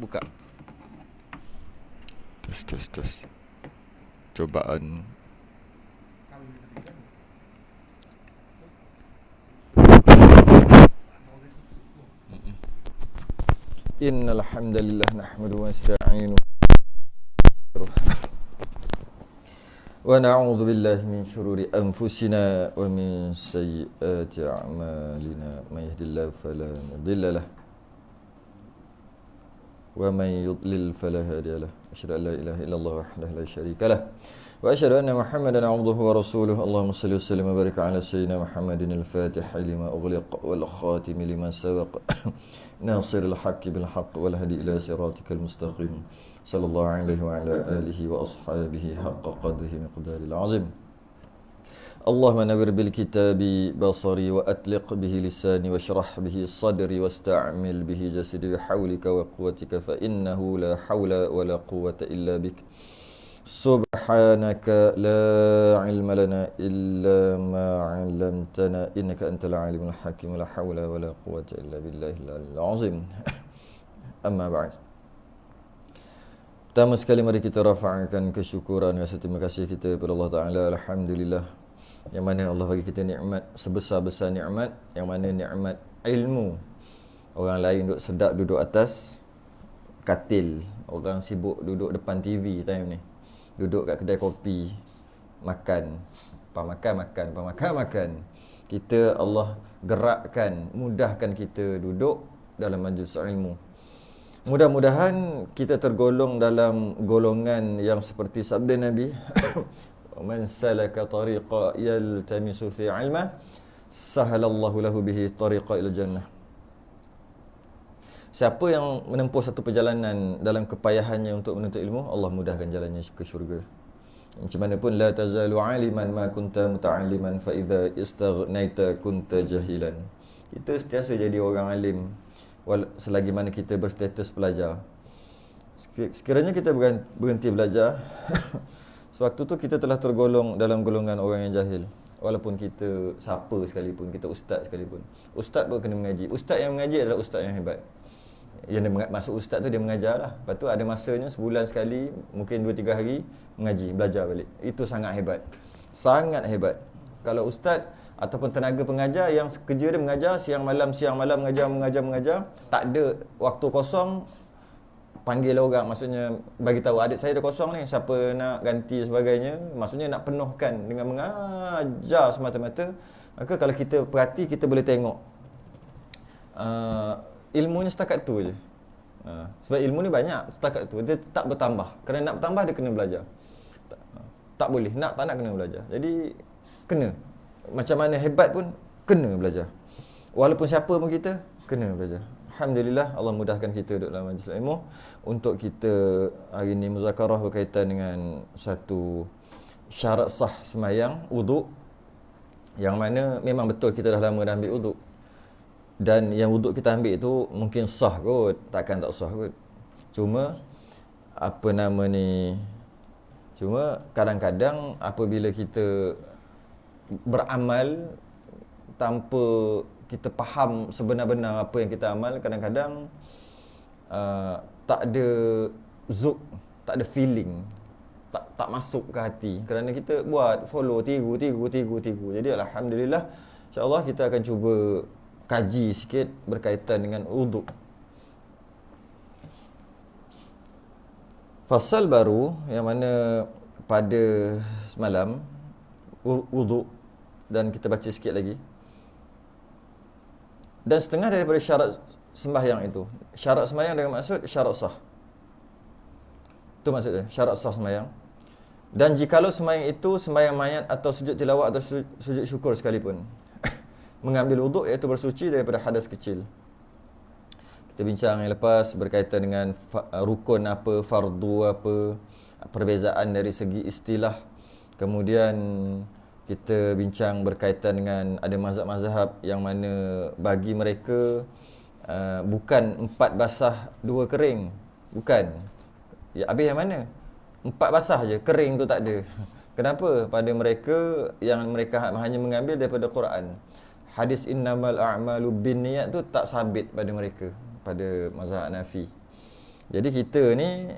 buka. Tes. Cobaan. Innal hamdalillah nahmaduhu wa nasta'inuhu wa na'udzu billahi min shururi anfusina wa min sayyiati a'malina. May yahdihillahu fala mudilla lahu wa may yudlil fala hadiya lahu. Asyhadu an la ilaha illallah wahdahu la syarika lahu wa asyhadu anna Muhammadan 'abduhu wa rasuluhu. Allahumma shalli wa sallim wa barik 'ala sayyidina Muhammadin al-Fatih lima ughliq wal khatim lima sabaq nasiril haqqi bil haqq wal hadi ila siratikal mustaqim. Sallallahu alaihi wa ala alihi wa ashabihi haqqa qadrihi miqdaril azim. Allahumma nawwir bil kitabi basari wa atliq bihi lisani wa shrah bihi sadri wasta'mil bihi jasadi wa hawlika wa quwwatika fa innahu la hawla wa la quwwata illa bik. Subhanaka la ilma lana illa ma 'allamtana innaka antal alimul hakim. La hawla wa la quwwata illa billahil aliyyil azim. Amma ba'd. Pertama sekali mari kita rafa'kan kesyukuran dan terima kasih kita kepada Allah Ta'ala. Alhamdulillah, yang mana Allah bagi kita nikmat sebesar-besar nikmat, yang mana nikmat ilmu. Orang lain duduk sedap duduk atas katil, orang sibuk duduk depan TV time ni, duduk kat kedai kopi makan. Kita Allah gerakkan, mudahkan kita duduk dalam majlis ilmu. Mudah-mudahan kita tergolong dalam golongan yang seperti sabda Nabi, man salaka tariqa yaltamisu fi ilma sahalallahu lahu bihi tariqa ila jannah. Siapa yang menempuh satu perjalanan dalam kepayahannya untuk menuntut ilmu, Allah mudahkan jalannya ke syurga. Macam mana pun, la tazalu aliman ma kunta muta'alliman fa idza istaghnaita kunta jahilan. Kita sentiasa jadi orang alim selagi mana kita berstatus pelajar. Sekiranya kita berhenti belajar, sewaktu tu kita telah tergolong dalam golongan orang yang jahil. Walaupun kita siapa sekalipun, kita ustaz sekalipun. Ustaz pun kena mengaji. Ustaz yang mengaji adalah ustaz yang hebat. Yang dia masuk ustaz tu dia mengajar lah. Lepas tu ada masanya sebulan sekali, mungkin 2-3 hari mengaji, belajar balik. Itu sangat hebat. Sangat hebat. Kalau ustaz ataupun tenaga pengajar yang kerja dia mengajar siang malam mengajar, tak ada waktu kosong, panggil orang, maksudnya bagi tahu adik saya ada kosong ni, siapa nak ganti sebagainya, maksudnya nak penuhkan dengan mengajar semata-mata. Maka kalau kita perhati, kita boleh tengok ilmunya setakat tu je. Sebab ilmu ni banyak, setakat tu dia tak bertambah. Kerana nak bertambah dia kena belajar. Tak boleh, tak nak kena belajar. Jadi kena, macam mana hebat pun kena belajar. Walaupun siapa pun kita kena belajar. Alhamdulillah, Allah mudahkan kita duduk dalam majlis ilmu. Untuk kita hari ini muzakarah berkaitan dengan satu syarat sah semayang, wuduk. Yang mana memang betul kita dah lama dah ambil wuduk. Dan yang wuduk kita ambil itu mungkin sah kot, takkan tak sah kot. Cuma Cuma kadang-kadang apabila kita beramal tanpa kita faham sebenar-benar apa yang kita amal, kadang-kadang tak ada zuk, tak ada feeling, tak masuk ke hati, kerana kita buat follow, tiru. Jadi alhamdulillah, insya-Allah kita akan cuba kaji sikit berkaitan dengan wuduk. Fasal baru yang mana pada semalam wuduk, dan kita baca sikit lagi. Dan setengah daripada syarat sembahyang itu, syarat sembahyang dengan maksud syarat sah. Itu maksudnya, syarat sah sembahyang. Dan jikalau sembahyang itu sembahyang mayat atau sujud tilawat atau sujud syukur sekalipun, mengambil wuduk iaitu bersuci daripada hadas kecil. Kita bincang yang lepas berkaitan dengan rukun apa, fardu apa, perbezaan dari segi istilah. Kemudian kita bincang berkaitan dengan ada mazhab-mazhab yang mana bagi mereka bukan 4 basah 2 kering. Bukan. Ya, habis yang mana? 4 basah je, kering tu tak ada. Kenapa? Pada mereka yang mereka hanya mengambil daripada Quran. Hadis innamal a'malu binniyat tu tak sabit pada mereka, pada mazhab Hanafi. Jadi kita ni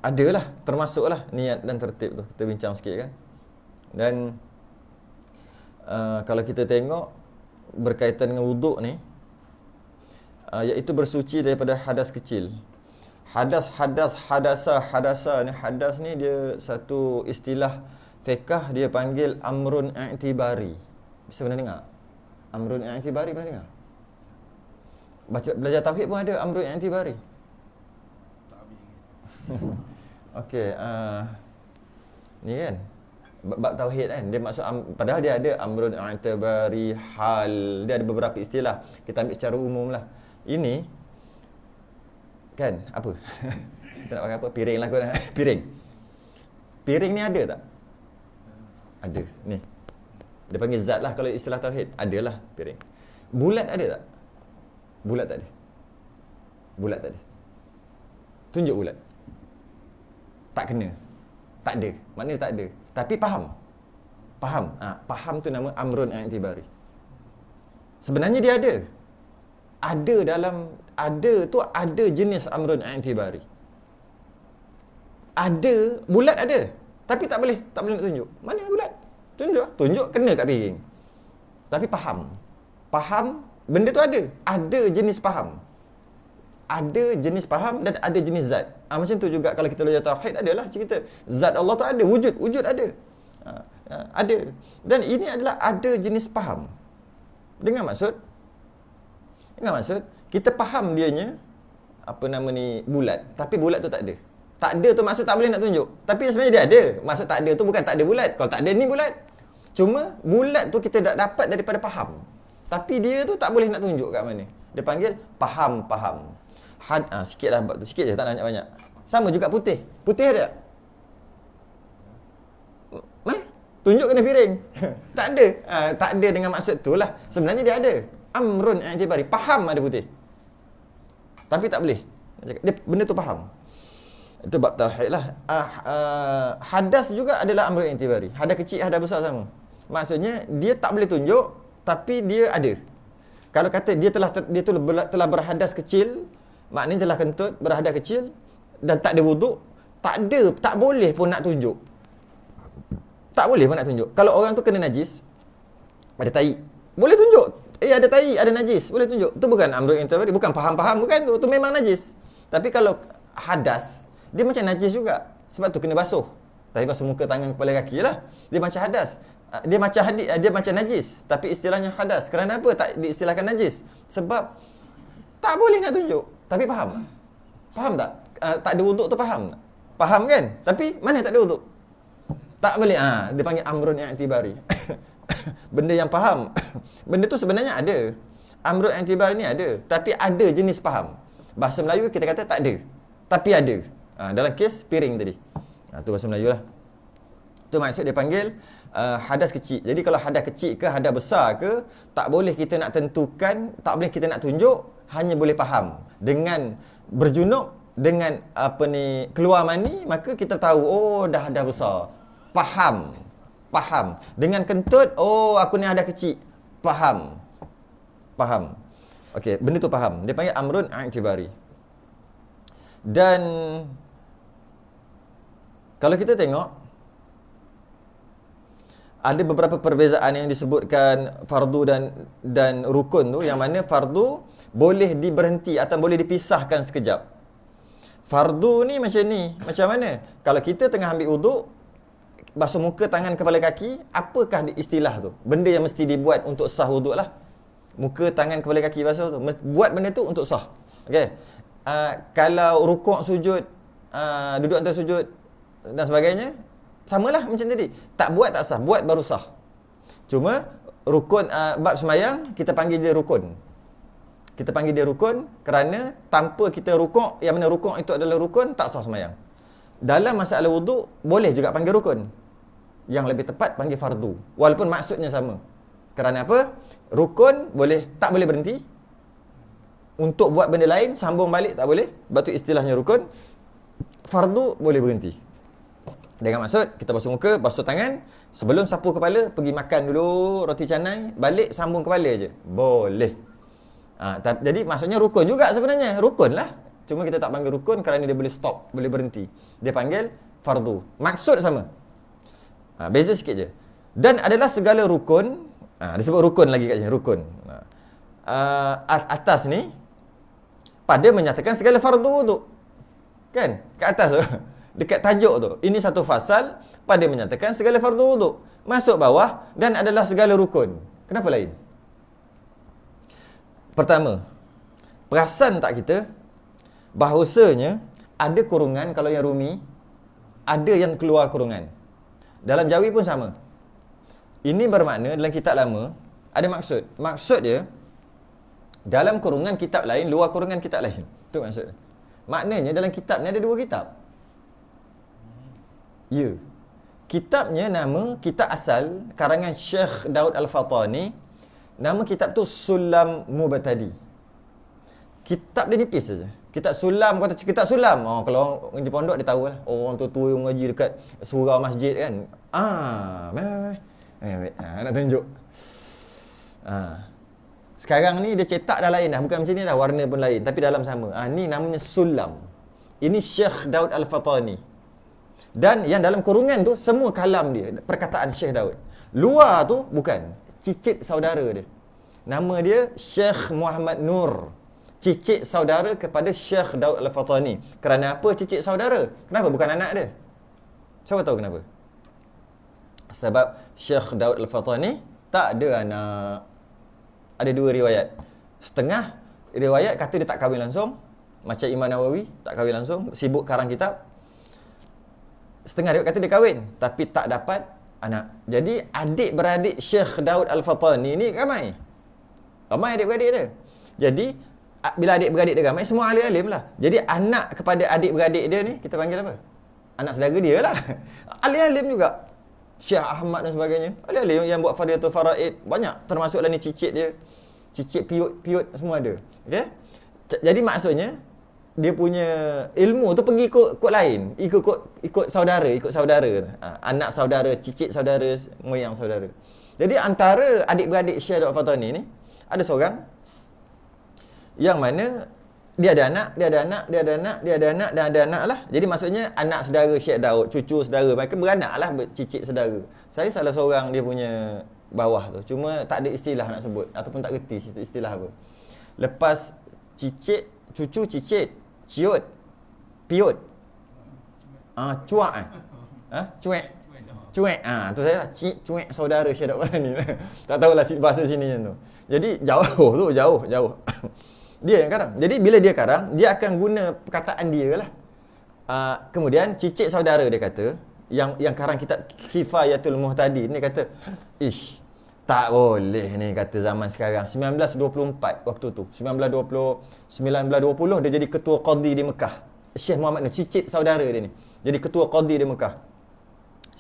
adalah, termasuklah niat dan tertib tu. Kita bincang sikit kan. Dan kalau kita tengok berkaitan dengan wuduk ni, iaitu bersuci daripada hadas kecil. Hadasa ni, hadas ni dia satu istilah fiqh, dia panggil amrun i'tibari. Bisa pernah dengar? Amrun i'tibari pernah dengar? Belajar tauhid pun ada amrun i'tibari. Okey, ni kan bab tauhid kan, dia maksud padahal dia ada amrun i'tibari, hal, dia ada beberapa istilah. Kita ambil secara umum lah. Ini kan apa? Kita nak pakai apa? Piring lah kot. Piring ni ada tak? Ada. Ni, dia panggil zat lah kalau istilah tauhid. Adalah piring. Bulat ada tak? Bulat tak ada. Bulat tak ada. Tunjuk bulat. Tak kena. Tak ada. Maknanya tak ada. Tapi faham. Faham tu nama amrun i'tibari. Sebenarnya dia ada. Ada jenis amrun i'tibari. Ada, bulat ada. Tapi tak boleh nak tunjuk. Mana bulat? Tunjuk kena kat piring. Tapi faham benda tu ada. Ada jenis faham. Ada jenis faham dan ada jenis zat. Macam tu juga kalau kita belajar tauhid, adalah cerita zat Allah tu ada, wujud ada. Ada. Dan ini adalah ada jenis faham. Dengan maksud kita faham dianya apa nama ni, bulat, tapi bulat tu tak ada. Tak ada tu maksud tak boleh nak tunjuk. Tapi sebenarnya dia ada. Maksud tak ada tu bukan tak ada bulat. Kalau tak ada ni bulat. Cuma bulat tu kita dapat daripada faham. Tapi dia tu tak boleh nak tunjuk kat mana. Dia panggil faham. Sikit lah bab tu. Sikit je, tak nak banyak. Sama juga putih. Putih ada tak? Mana? Tunjuk kena piring. Tak ada. Tak ada dengan maksud tu lah. Sebenarnya dia ada. Amrun i'tibari. Faham ada putih. Tapi tak boleh. Dia, benda tu faham. Itu bab tauhid lah. Hadas juga adalah amrun i'tibari. Hadas kecil, hadas besar sama. Maksudnya dia tak boleh tunjuk, tapi dia ada. Kalau kata dia telah berhadas kecil, maknanya telah kentut, berhadas kecil dan tak ada wuduk, tak boleh pun nak tunjuk. Tak boleh pun nak tunjuk. Kalau orang tu kena najis, ada tai, boleh tunjuk. Ada tai, ada najis, boleh tunjuk. Tu bukan amrun i'tibari, bukan faham, bukan tu memang najis. Tapi kalau hadas, dia macam najis juga. Sebab tu kena basuh. Tapi basuh muka, tangan, kepala, kaki lah. Dia macam hadas. Dia macam najis. Tapi istilahnya hadas. Kerana apa tak diistilahkan najis? Sebab tak boleh nak tunjuk. Tapi faham. Faham tak? Tak ada wuduk tu faham tak? Faham kan? Tapi mana tak ada wuduk? Tak boleh. Dia panggil amrun i'tibari. Benda yang faham. Benda tu sebenarnya ada. Amrun i'tibari ni ada. Tapi ada jenis faham. Bahasa Melayu kita kata tak ada. Tapi ada. Dalam kes piring tadi. Tu bahasa Melayu lah. Tu maksud dia panggil hadas kecil. Jadi kalau hadas kecil ke hadas besar ke, tak boleh kita nak tentukan, tak boleh kita nak tunjuk, hanya boleh faham. Dengan berjunub, dengan keluar mani, maka kita tahu dah hadas besar. Faham. Dengan kentut, aku ni hadas kecil. Faham. Okey, benda tu faham. Dia panggil amrun i'tibari. Dan kalau kita tengok, ada beberapa perbezaan yang disebutkan fardu dan rukun tu, yang mana fardu boleh diberhenti atau boleh dipisahkan sekejap. Fardu ni macam ni. Macam mana? Kalau kita tengah ambil wuduk, basuh muka, tangan, kepala, kaki, apakah istilah tu? Benda yang mesti dibuat untuk sah wuduk lah. Muka, tangan, kepala, kaki basuh tu. Buat benda tu untuk sah. Okay. Kalau rukuk, sujud, duduk antara sujud dan sebagainya, samalah macam tadi. Tak buat tak sah, buat baru sah. Cuma rukun, bab semayang kita panggil dia rukun. Kita panggil dia rukun kerana tanpa kita rukuk, yang mana rukuk itu adalah rukun, tak sah semayang. Dalam masalah wuduk boleh juga panggil rukun. Yang lebih tepat panggil fardu, walaupun maksudnya sama. Kerana apa? Rukun tak boleh berhenti. Untuk buat benda lain, sambung balik tak boleh. Sebab tu istilahnya rukun. Fardu boleh berhenti. Dengan maksud, kita basuh muka, basuh tangan, sebelum sapu kepala, pergi makan dulu roti canai, balik sambung kepala je. Boleh. Jadi maksudnya rukun juga sebenarnya. Rukun lah. Cuma kita tak panggil rukun kerana dia boleh stop, boleh berhenti. Dia panggil fardu. Maksud sama. Beza sikit je. Dan adalah segala rukun, dia sebut rukun lagi kat sini, rukun. Atas ni pada menyatakan segala fardu wuduk. Kan? Kat atas tu. Dekat tajuk tu. Ini satu fasal pada menyatakan segala fardu wuduk. Masuk bawah dan adalah segala rukun. Kenapa lain? Pertama, perasan tak kita bahawasanya ada kurungan kalau yang Rumi, ada yang keluar kurungan. Dalam Jawi pun sama. Ini bermakna dalam kitab lama ada maksud. Maksud dia dalam kurungan kitab lain, luar kurungan kitab lain. Itu maksud. Maknanya dalam kitab ni ada dua kitab. Ya. Kitabnya nama kitab asal karangan Syekh Daud Al-Fatani. Nama kitab tu Sulam Mubtadi. Kitab dia nipis saja. Kitab Sulam, kata kitab Sulam. Kalau orang di pondok dia tahu lah. Orang tua-tua yang mengaji dekat surau masjid kan. Nak tunjuk. Sekarang ni dia cetak dah lain dah. Bukan macam ni dah, warna pun lain. Tapi dalam sama. Ni namanya Sulam. Ini Syekh Daud Al-Fatani. Dan yang dalam kurungan tu semua kalam dia, perkataan Syekh Daud. Luar tu bukan. Cicit saudara dia. Nama dia Syekh Muhammad Nur. Cicit saudara kepada Syekh Daud Al-Fatani. Kerana apa cicit saudara? Kenapa? Bukan anak dia. Siapa tahu kenapa? Sebab Syekh Daud Al-Fatani tak ada anak. Ada dua riwayat. Setengah riwayat kata dia tak kahwin langsung. Macam Imam Nawawi, tak kahwin langsung. Sibuk karang kitab. Setengah riwayat kata dia kahwin. Tapi tak dapat anak. Jadi adik-beradik Syekh Daud Al-Fatani ni ramai. Ramai adik-beradik dia. Jadi bila adik-beradik dia ramai, semua ahli-alim lah. Jadi anak kepada adik-beradik dia ni, kita panggil apa? Anak saudara dia lah. Ahli-alim juga. Syekh Ahmad dan sebagainya. Ahli-alim yang buat Fadilatul Faraid. Banyak. Termasuklah ni cicit dia. Cicit, piut semua ada. Okay? Jadi maksudnya, dia punya ilmu tu pergi ikut lain. Ikut saudara. Anak saudara, cicit saudara, moyang saudara. Jadi antara adik-beradik Syekh Daud Fatani ni, ada seorang yang mana dia ada anak lah. Jadi maksudnya anak saudara Syekh Daud, cucu saudara, mereka beranak lah, cicit saudara. Saya salah seorang dia punya bawah tu. Cuma tak ada istilah nak sebut ataupun tak reti istilah apa. Lepas cicit, cucu cicit, ciut, piut. Cuak cuek. Cuek. Tu saya lah. Cuek saudara Syekh Daud ni. Tak tahulah bahasa sini macam tu. Jadi jauh. Dia yang karang. Jadi bila dia karang, dia akan guna perkataan dia lah. Kemudian cicit saudara dia kata, yang karang kitab Kifayatul Muhtadi ni kata, tak boleh ni kata zaman sekarang. 1924 waktu tu. 1920 dia jadi ketua qadi di Mekah. Syekh Muhammad Nur, cicit saudara dia ni. Jadi ketua qadi di Mekah.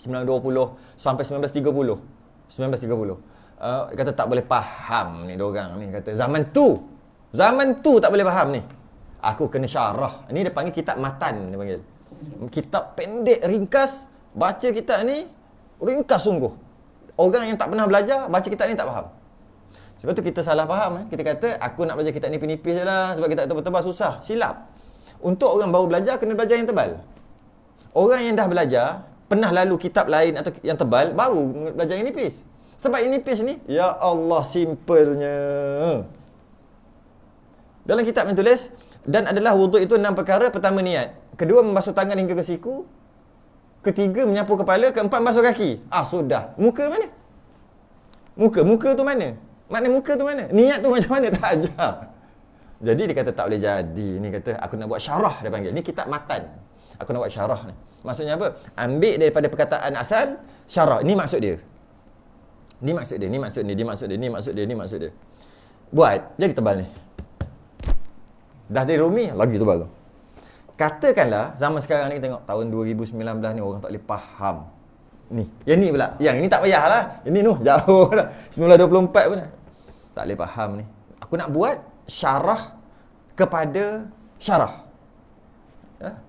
1920 sampai 1930. Dia kata tak boleh faham ni diorang ni, kata zaman tu tak boleh faham ni. Aku kena syarah. Ini dia panggil kitab matan, dia panggil. Kitab pendek, ringkas. Baca kitab ni ringkas sungguh. Orang yang tak pernah belajar baca kitab ni tak faham. Sebab tu kita salah faham. Kita kata aku nak belajar kitab ni nipis je lah, sebab kitab tebal-tebal susah. Silap. Untuk orang baru belajar kena belajar yang tebal. Orang yang dah belajar, pernah lalu kitab lain atau yang tebal, baru belajar yang nipis. Sebab yang nipis ni, ya Allah, simpelnya. Dalam kitab yang tulis, dan adalah wuduk itu 6 perkara. Pertama niat, kedua membasuh tangan hingga ke siku, ketiga menyapu kepala, keempat membasuh kaki. Sudah. Muka mana? Muka tu mana? Makna muka tu mana? Niat tu macam mana? Tak ajar. Jadi dia kata tak boleh jadi. Ni kata aku nak buat syarah, dia panggil. Ni kitab matan. Aku nak buat syarah ni. Maksudnya apa? Ambil daripada perkataan asal, syarah. Ni maksud dia. Ni maksud dia. Buat, jadi tebal ni. Dah dari Rumi, lagi tebal tu. Katakanlah zaman sekarang ni, tengok tahun 2019 ni orang tak boleh faham. Ni, yang ni pula. Yang ini tak payahlah. Ini jauh lah. 1924 pun dah. Tak boleh faham ni. Aku nak buat syarah kepada syarah.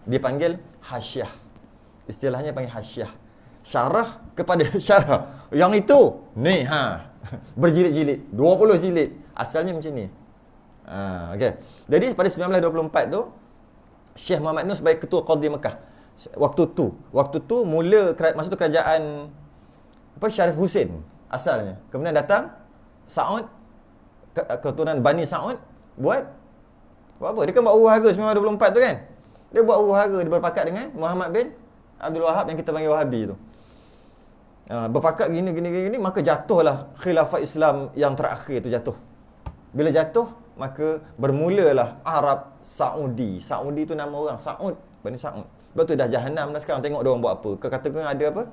Dia panggil hasyiah. Istilahnya panggil hasyiah. Syarah kepada syarah. Yang itu, ni berjilid-jilid. 20 jilid. Asalnya macam ni. Okey. Jadi pada 1924 tu, Syekh Muhammad Nur sebagai ketua Qadhi Mekah. Waktu tu mula masa tu kerajaan Syarif Hussein asalnya. Kemudian datang Saud, keturunan Bani Saud buat apa? Dia kan buat huru-hara 1924 tu kan. Dia buat huru-hara, dia berpakat dengan Muhammad bin Abdul Wahab yang kita panggil Wahabi tu. Berpakat gini, maka jatuhlah khilafah Islam yang terakhir tu jatuh. Bila jatuh, maka bermulalah Arab Saudi. Saudi tu nama orang, Saud, Bani Saud. Lepas tu dah jahanam dah sekarang. Tengok dia orang buat apa. Katakan ada apa?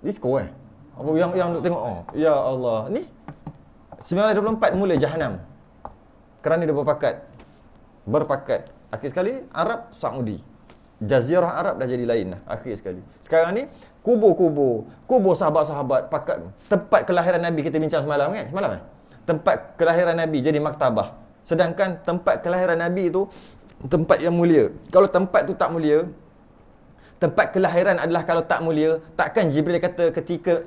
Disco apa yang duk tengok, ya Allah. Ni 1924 mula jahanam. Kerana dia berpakat. Akhir sekali Arab Saudi. Jazirah Arab dah jadi lain dah akhir sekali. Sekarang ni kubur sahabat-sahabat pakat. Tempat kelahiran Nabi kita bincang semalam kan? Tempat kelahiran Nabi jadi maktabah. Sedangkan tempat kelahiran Nabi tu tempat yang mulia. Kalau tempat tu tak mulia, tempat kelahiran adalah kalau tak mulia, takkan Jibril kata ketika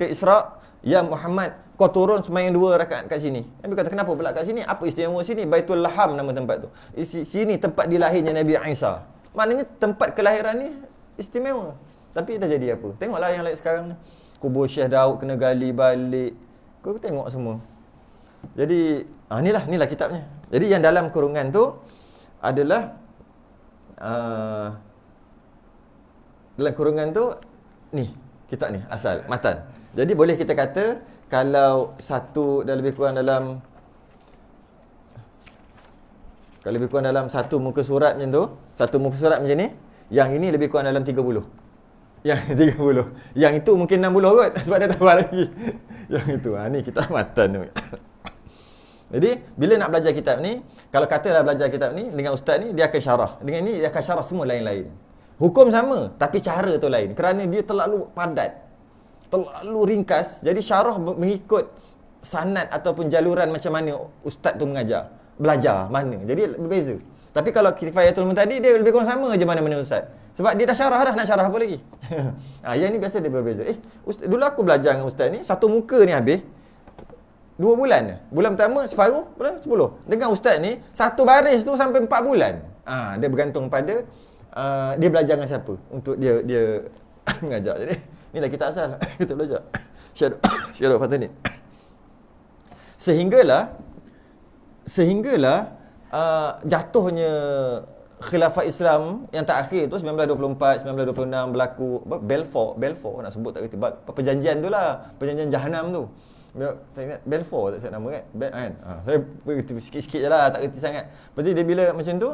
Isra, ya Muhammad, kau turun sembahyang 2 rakaat kat sini. Nabi kata, kenapa pula kat sini? Apa istimewa sini? Baitul Laham nama tempat tu. Sini tempat dilahirnya Nabi Isa. Maknanya tempat kelahiran ni istimewa. Tapi dah jadi apa? Tengoklah yang lain sekarang ni. Kubur Syekh Daud kena gali balik. Kau tengok semua. Jadi, inilah kitabnya. Jadi yang dalam kurungan tu adalah dalam kurungan tu ni kitab ni asal matan. Jadi boleh kita kata kalau satu dan lebih kurang dalam satu muka surat macam tu, satu muka surat macam ni, yang ini lebih kurang dalam 30. Yang 30. Yang itu mungkin 60 kot sebab dia tambah lagi. Yang itu ni kitab matan tu. Jadi bila nak belajar kitab ni, kalau katalah belajar kitab ni dengan ustaz ni, dia akan syarah. Dengan ni dia akan syarah semua lain-lain. Hukum sama, tapi cara tu lain. Kerana dia terlalu padat, terlalu ringkas. Jadi syarah mengikut sanad ataupun jaluran macam mana ustaz tu belajar mana. Jadi berbeza. Tapi kalau Kifayatul Muntadi, dia lebih kurang sama je mana-mana ustaz. Sebab dia dah syarah dah, nak syarah apa lagi? Yang ni biasa dia berbeza. Ustaz, dulu aku belajar dengan ustaz ni, satu muka ni habis 2 bulan. Bulan pertama separuh, bulan 10. Dengan ustaz ni, satu baris tu sampai 4 bulan. Dia bergantung pada dia belajar dengan siapa untuk dia mengajar. Jadi inilah kita asal kita belajar. Syarah Fatani. Sehinggalah jatuhnya khilafah Islam yang terakhir tu 1924, 1926 berlaku Balfour nak sebut tak kerti. Perjanjian tu lah, perjanjian Jahanam tu. Tak ingat Balfour tak saya nama kan? Saya sikit-sikit je lah, tak kerti sangat. Lepas tu dia bila macam tu,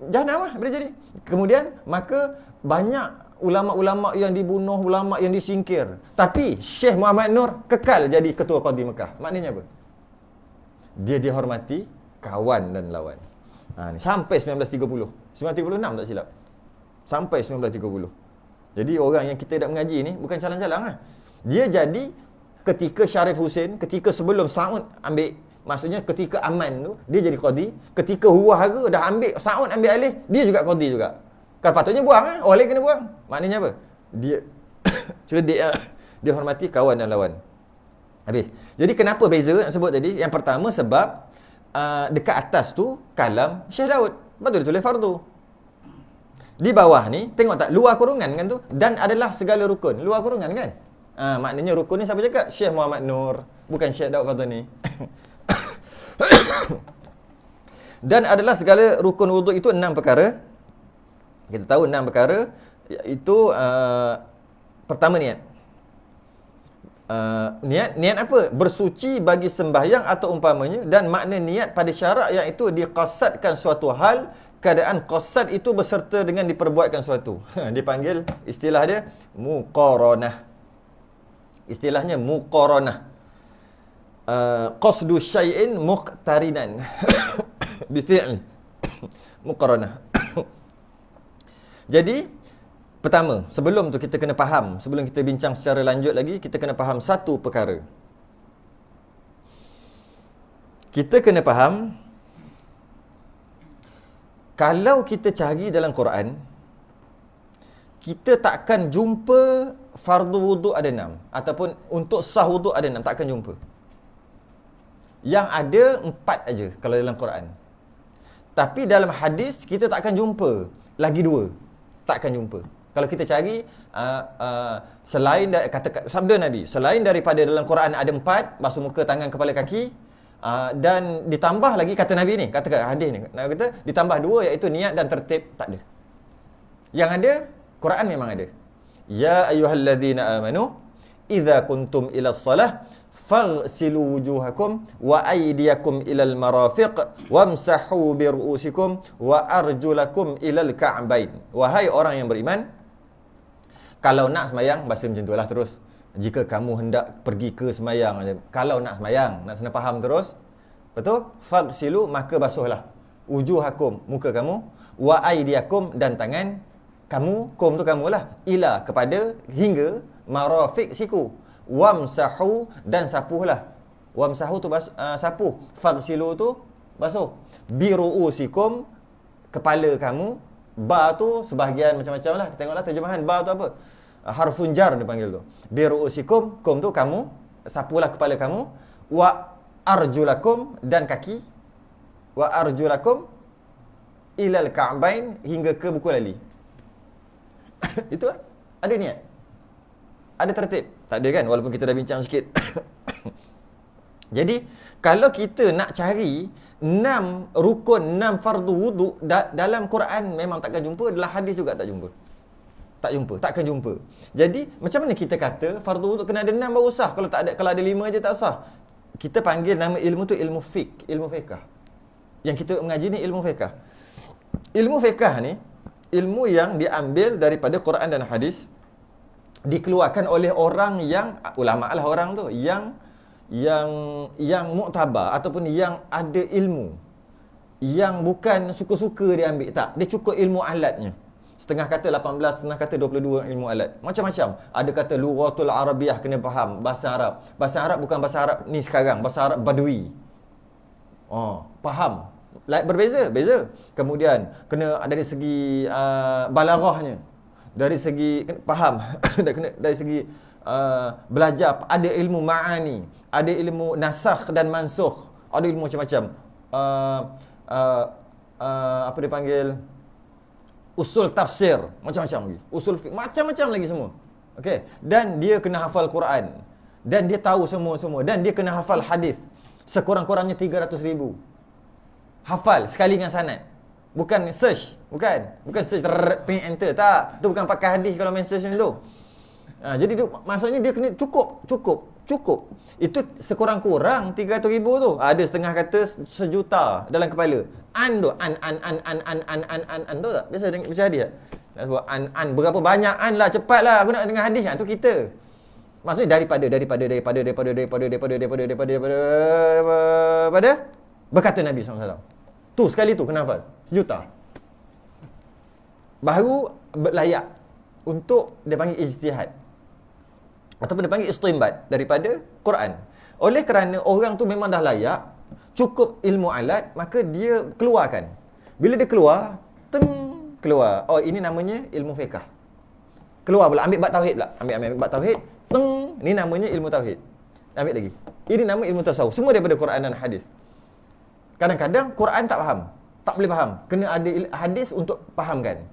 Jahanam lah bila jadi. Kemudian maka banyak ulama-ulama yang dibunuh, ulama yang disingkir. Tapi Syekh Muhammad Nur kekal jadi ketua Qadhi Mekah. Maknanya apa? Dia dihormati kawan dan lawan. Ni sampai 1936 tak silap. Sampai 1930. Jadi orang yang kita nak mengaji ni bukan calang-calang lah. Dia jadi ketika Syarif Hussein, ketika sebelum Saud ambil, maksudnya ketika Aman tu dia jadi qadhi, ketika huru-hara dah ambil Saud ambil alih, dia juga qadhi juga. Kan patutnya buang orang lain kena buang. Maknanya apa? Dia cerdik lah. Dia hormati kawan dan lawan. Habis. Jadi kenapa beza nak sebut tadi? Yang pertama sebab dekat atas tu kalam Syekh Daud. Lepas tu dia tulis fardu. Di bawah ni tengok tak luar kurungan kan tu, dan adalah segala rukun. Luar kurungan kan? Maknanya rukun ni siapa cakap? Syekh Muhammad Nur, bukan Syekh Daud Fatani. Dan adalah segala rukun wuduk itu 6 perkara. Kita tahu 6 perkara, iaitu pertama niat. Niat apa? Bersuci bagi sembahyang atau umpamanya, dan makna niat pada syarak iaitu diqasadkan suatu hal, keadaan qasad itu berserta dengan diperbuatkan suatu. Dipanggil, istilah dia muqaranah. Istilahnya muqaranah. Qasdu syai'in muqtarinan bi fi'l. Muqaranah. Jadi pertama, sebelum tu kita kena faham, sebelum kita bincang secara lanjut lagi, kita kena faham satu perkara. Kita kena faham, kalau kita cari dalam Quran, kita takkan jumpa fardu wuduk ada 6, ataupun untuk sah wuduk ada 6, takkan jumpa. Yang ada 4 aja kalau dalam Quran. Tapi dalam hadis kita tak akan jumpa lagi dua. Tak akan jumpa. Kalau kita cari selain kata sabda Nabi, selain daripada dalam Quran ada 4, basuh muka, tangan, kepala, kaki, dan ditambah lagi kata Nabi ni, kata hadis ni, Nabi kata ditambah 2 iaitu niat dan tertib, tak ada. Yang ada Quran memang ada. Ya ayyuhallazina amanu idza kuntum ila shalah faghsilu wujuhakum wa aydiyakum ilal marafiq wamsahu bi ru'usikum wa arjulakum ilal ka'bain. Wahai orang yang beriman, kalau nak semayang baca macam itulah terus. Jika kamu hendak pergi ke semayang, kalau nak semayang, nak senang faham terus, betul? Faghsilu, maka basuhlah wujuhakum, muka kamu, wa aydiyakum, dan tangan kamu, kum tu kamulah, ila, kepada, hingga marafiq, siku, wamsahu, dan sapuhlah. Wamsahu tu sapuh, faghsilu tu basuh, biru'usikum, kepala kamu, ba tu sebahagian macam-macam lah, tengoklah terjemahan ba tu apa, harfun jar dia panggil tu. Biru'usikum, kum tu kamu, sapuhlah kepala kamu, wa arjulakum, dan kaki, wa arjulakum ilal ka'bain, hingga ke buku lali. Itu ada niat, ada tertib. Tak ada kan, walaupun kita dah bincang sikit. Jadi kalau kita nak cari 6 rukun, 6 fardu wudu dalam Quran memang takkan jumpa, dalam hadis juga tak jumpa. Tak jumpa, takkan jumpa. Jadi macam mana kita kata fardu wudu kena ada 6 baru sah? Kalau tak ada, kalau ada 5 je tak sah. Kita panggil nama ilmu tu ilmu fiqh, ilmu fiqh. Yang kita mengaji ni ilmu fiqh. Ilmu fiqh ni ilmu yang diambil daripada Quran dan hadis, dikeluarkan oleh orang yang ulama lah, orang tu yang muktabar ataupun yang ada ilmu, yang bukan suka-suka dia ambil, tak, dia cukup ilmu alatnya. Setengah kata 18, setengah kata 22 ilmu alat. Macam-macam. Ada kata lughatul arabiah, kena faham bahasa Arab. Bahasa Arab bukan bahasa Arab ni sekarang, bahasa Arab Badui. Faham. Berbeza, beza. Kemudian kena dari segi balaghahnya, dari segi faham, dari segi belajar, ada ilmu ma'ani, ada ilmu nasakh dan mansukh, ada ilmu macam-macam. Apa dia panggil, usul tafsir, macam-macam lagi, usul fiqh, macam-macam lagi semua. Okey, dan dia kena hafal Quran, dan dia tahu semua-semua, dan dia kena hafal hadis sekurang-kurangnya 300,000. Hafal sekali dengan sanad. Bukan search, bukan search pin enter, tak. Itu bukan pakai hadis kalau main search macam tu. Jadi tu maksudnya dia kena cukup. Itu sekurang-kurang 300,000 tu. Ada setengah kata 1,000,000 dalam kepala. An tu, an tu tak? Biasa baca hadis tak? Nak sebut an berapa banyak an lah, cepatlah aku nak dengar hadis. Tu kita. Maksudnya daripada berkata Nabi SAW. Tu sekali tu kena hafal 1,000,000. Baru layak untuk dia panggil ijtihad, ataupun dia panggil istinbat daripada Quran. Oleh kerana orang tu memang dah layak, cukup ilmu alat, maka dia keluarkan. Bila dia keluar, keluar. Ini namanya ilmu fiqh. Keluar pula, ambil bab tauhid pula. Ambil bab tauhid. Ni namanya ilmu tauhid. Ambil lagi. Ini nama ilmu tasawuf. Semua daripada Quran dan hadis. Kadang-kadang Quran tak faham, tak boleh faham, kena ada hadis untuk fahamkan.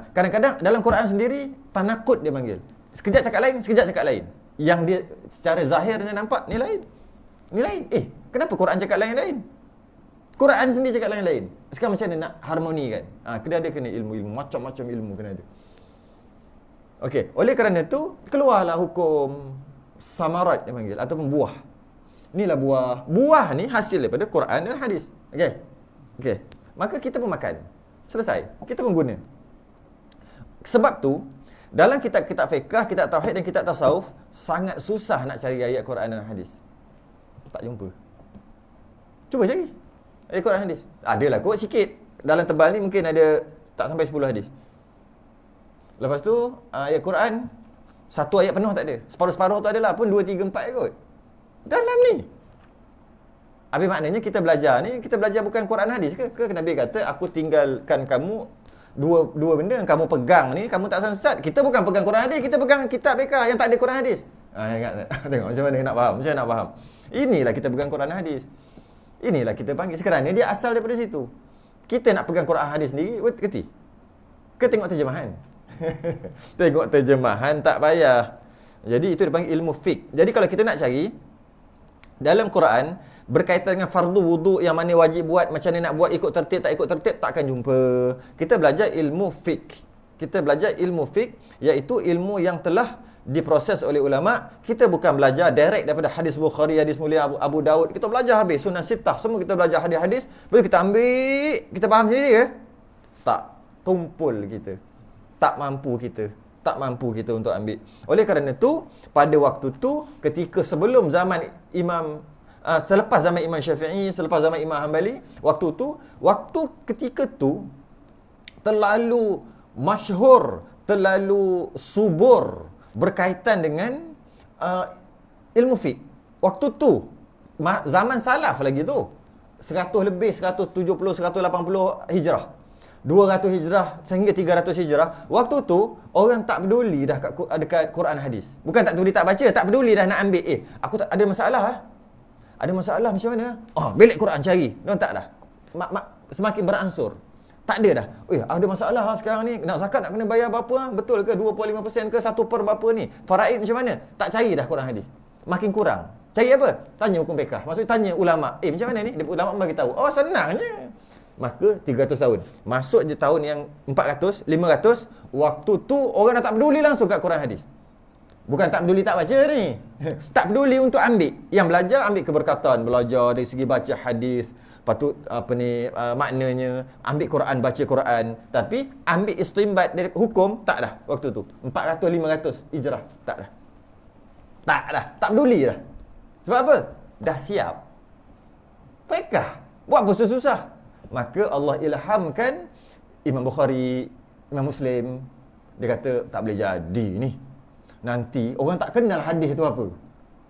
Kadang-kadang dalam Quran sendiri tanakut dia panggil. Sekejap cakap lain, sekejap cakap lain. Yang dia secara zahirnya nampak ni lain. Ni lain. Kenapa Quran cakap lain-lain? Quran sendiri cakap lain-lain. Sekarang macam mana nak harmoni kan? Kena ilmu-ilmu, macam-macam ilmu kena ada. Okey, oleh kerana itu keluarlah hukum samarat dia panggil, ataupun buah. Inilah buah. Buah ni hasil daripada Quran dan hadis. Okey. Maka kita pun makan. Selesai. Kita pun guna. Sebab tu dalam kitab-kitab fiqh, kitab tauhid dan kitab tasawuf sangat susah nak cari ayat Quran dan hadis. Tak jumpa. Cuba cari ayat Quran hadis. Adalah kot sikit. Dalam tebal ni mungkin ada tak sampai 10 hadis. Lepas tu ayat Quran satu ayat penuh tak ada. Separuh-separuh tu adalah pun 2, 3, 4 kot. Dalam ni. Habis maknanya kita belajar ni, kita belajar bukan Quran hadis ke? Nabi kata, aku tinggalkan kamu dua benda yang kamu pegang ni, kamu tak sesat. Kita bukan pegang Quran hadis, kita pegang kitab fiqh yang tak ada Quran hadis. Ingat, tengok macam mana nak faham, macam mana nak faham. Inilah kita pegang Quran hadis. Inilah kita panggil sekarang ni, dia asal daripada situ. Kita nak pegang Quran hadis sendiri, kerti. Ke tengok terjemahan. Tengok terjemahan tak payah. Jadi itu dipanggil ilmu fiqh. Jadi kalau kita nak cari dalam Quran berkaitan dengan fardu wuduk yang mana wajib buat, macam mana nak buat, ikut tertib tak ikut tertib, takkan jumpa. Kita belajar ilmu fiqh. Kita belajar ilmu fiqh, iaitu ilmu yang telah diproses oleh ulama. Kita bukan belajar direct daripada hadis Bukhari, hadis mulia Abu Daud. Kita belajar habis Sunan Sittah, semua kita belajar hadis-hadis, lepas kita ambil, kita faham sendiri ke? Tak, tumpul kita. Tak mampu kita untuk ambil. Oleh kerana itu, pada waktu tu, ketika sebelum zaman selepas zaman Imam Syafi'i, selepas zaman Imam Hanbali, waktu ketika tu terlalu masyhur, terlalu subur berkaitan dengan ilmu fiqh. Waktu tu zaman salaf lagi tu, 100 lebih, 170, 180 hijrah, 200 hijrah sehingga 300 hijrah. Waktu tu orang tak peduli dah dekat Quran hadis. Bukan tak peduli tak baca, tak peduli dah nak ambil. Aku tak ada masalah. Ada masalah macam mana? Belik Quran cari. Tak dah. Semakin beransur. Tak ada dah. Ada masalah sekarang ni. Nak zakat nak kena bayar berapa? Betul ke? 25% ke? 1/4 berapa ni? Faraid macam mana? Tak cari dah Quran hadis. Makin kurang. Cari apa? Tanya hukum fiqh. Maksudnya tanya ulama. Macam mana ni? Ulama bagi tahu. Senangnya. Maka 300 tahun. Masuk je tahun yang 400, 500. Waktu tu orang dah tak peduli langsung kat Quran hadis. Bukan tak peduli tak baca ni. Tak peduli untuk ambil. Yang belajar ambil keberkatan. Belajar dari segi baca hadis. Patut maknanya, ambil Quran, baca Quran. Tapi ambil istinbat dari hukum, tak dah waktu tu. 400, 500 hijrah, tak dah. Tak peduli dah. Sebab apa? Dah siap. Fiqh. Buat apa susah-susah? Maka Allah ilhamkan Imam Bukhari, Imam Muslim. Dia kata tak boleh jadi ni. Nanti orang tak kenal hadis tu apa.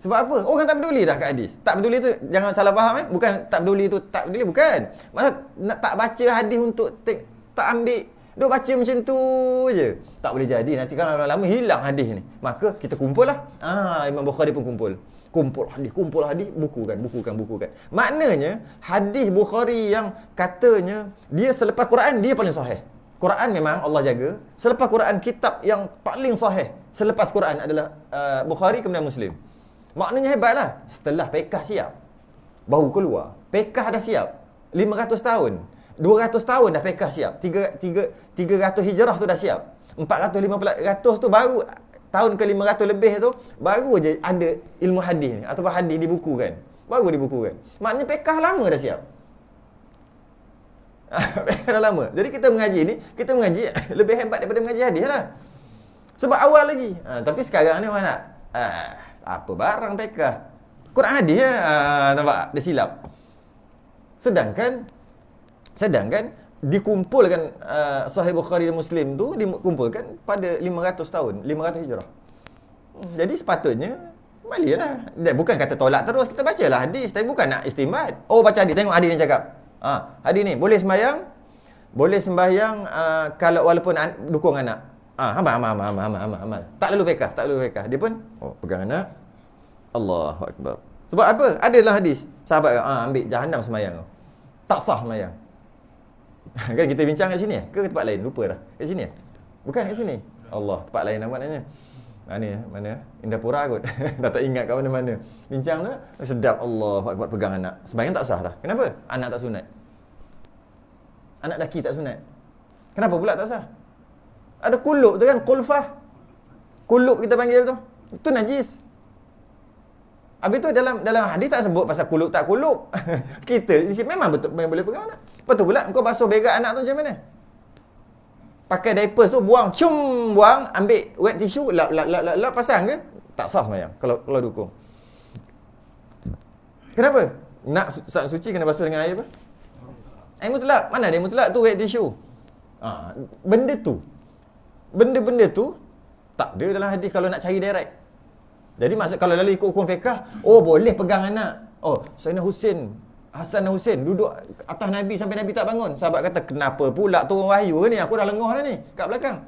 Sebab apa? Orang tak peduli dah kat hadis. Tak peduli tu jangan salah faham. Bukan tak peduli tu tak peduli, bukan. Maksud nak tak baca hadis untuk tak ambil. Duk baca macam tu je. Tak boleh jadi. Nanti kan lama-lama hilang hadis ni. Maka kita kumpul lah. Imam Bukhari pun kumpul. Kumpul hadis, bukukan. Maknanya hadis Bukhari yang katanya dia selepas Quran dia paling sahih. Quran memang Allah jaga. Selepas Quran, kitab yang paling sahih selepas Quran adalah Bukhari kemudian Muslim. Maknanya hebatlah. Setelah Pekah siap, baru keluar. Pekah dah siap 500 tahun, 200 tahun dah Pekah siap. 300 hijrah tu dah siap. 450 tu baru tahun ke 500 lebih tu baru je ada ilmu hadis ni, ataupun hadis dibukukan. Baru dibukukan. Maknanya Pekah lama dah siap. Dah lama. Jadi kita mengaji lebih hebat daripada mengaji hadis lah. Sebab awal lagi. Tapi sekarang ni orang nak apa barang Pekah. Quran hadis nampak dia silap. Sedangkan dikumpulkan Sahih Bukhari dan Muslim tu dikumpulkan pada 500 tahun, 500 hijrah. Jadi sepatutnya balilah. Bukan kata tolak terus, kita bacalah hadis, tapi bukan nak istimbat. Baca hadis, tengok hadis ni cakap. Hadis ni boleh sembahyang kalau walaupun dukung anak. Amal. Tak lalu Pekah. Dia pun pegang anak. Allahu Akbar. Sebab apa? Adalah hadis. Sahabat ambil jahanam sembahyang. Tak sah sembahyang. Kan kita bincang kat sini ke tempat lain? Lupa dah. Kat sini bukan kat sini. Allah, tempat lain nampaknya. Mana? Indapura kot. Dah tak ingat kat mana-mana. Bincang tu sedap. Allahu Akbar, pegang anak. Sembahyang tak sah dah. Kenapa? Anak tak sunat. Anak lelaki tak sunat. Kenapa pula tak sah? Ada kulub tu kan, kulfah. Kulub kita panggil tu. Itu najis. Habis tu dalam hadis tak sebut pasal kulub tak kulub. Kita memang betul boleh pegang anak. Betul pula engkau basuh berak anak tu macam mana? Pakai diapers tu buang, ambil wet tissue, lap pasang ke? Tak sah sembahyang kalau dukung. Kenapa? Nak suci kena basuh dengan air apa? Air mutlak. Mana ada air mutlak tu wet tissue? Benda-benda tu tak ada dalam hadis kalau nak cari direct. Jadi maksud kalau lalu ikut hukum fiqh, boleh pegang anak. Sayyidina Hasan dan Husain duduk atas Nabi sampai Nabi tak bangun. Sahabat kata, kenapa pula turun wahyu ke ni? Aku dah lengah dah ni kat belakang.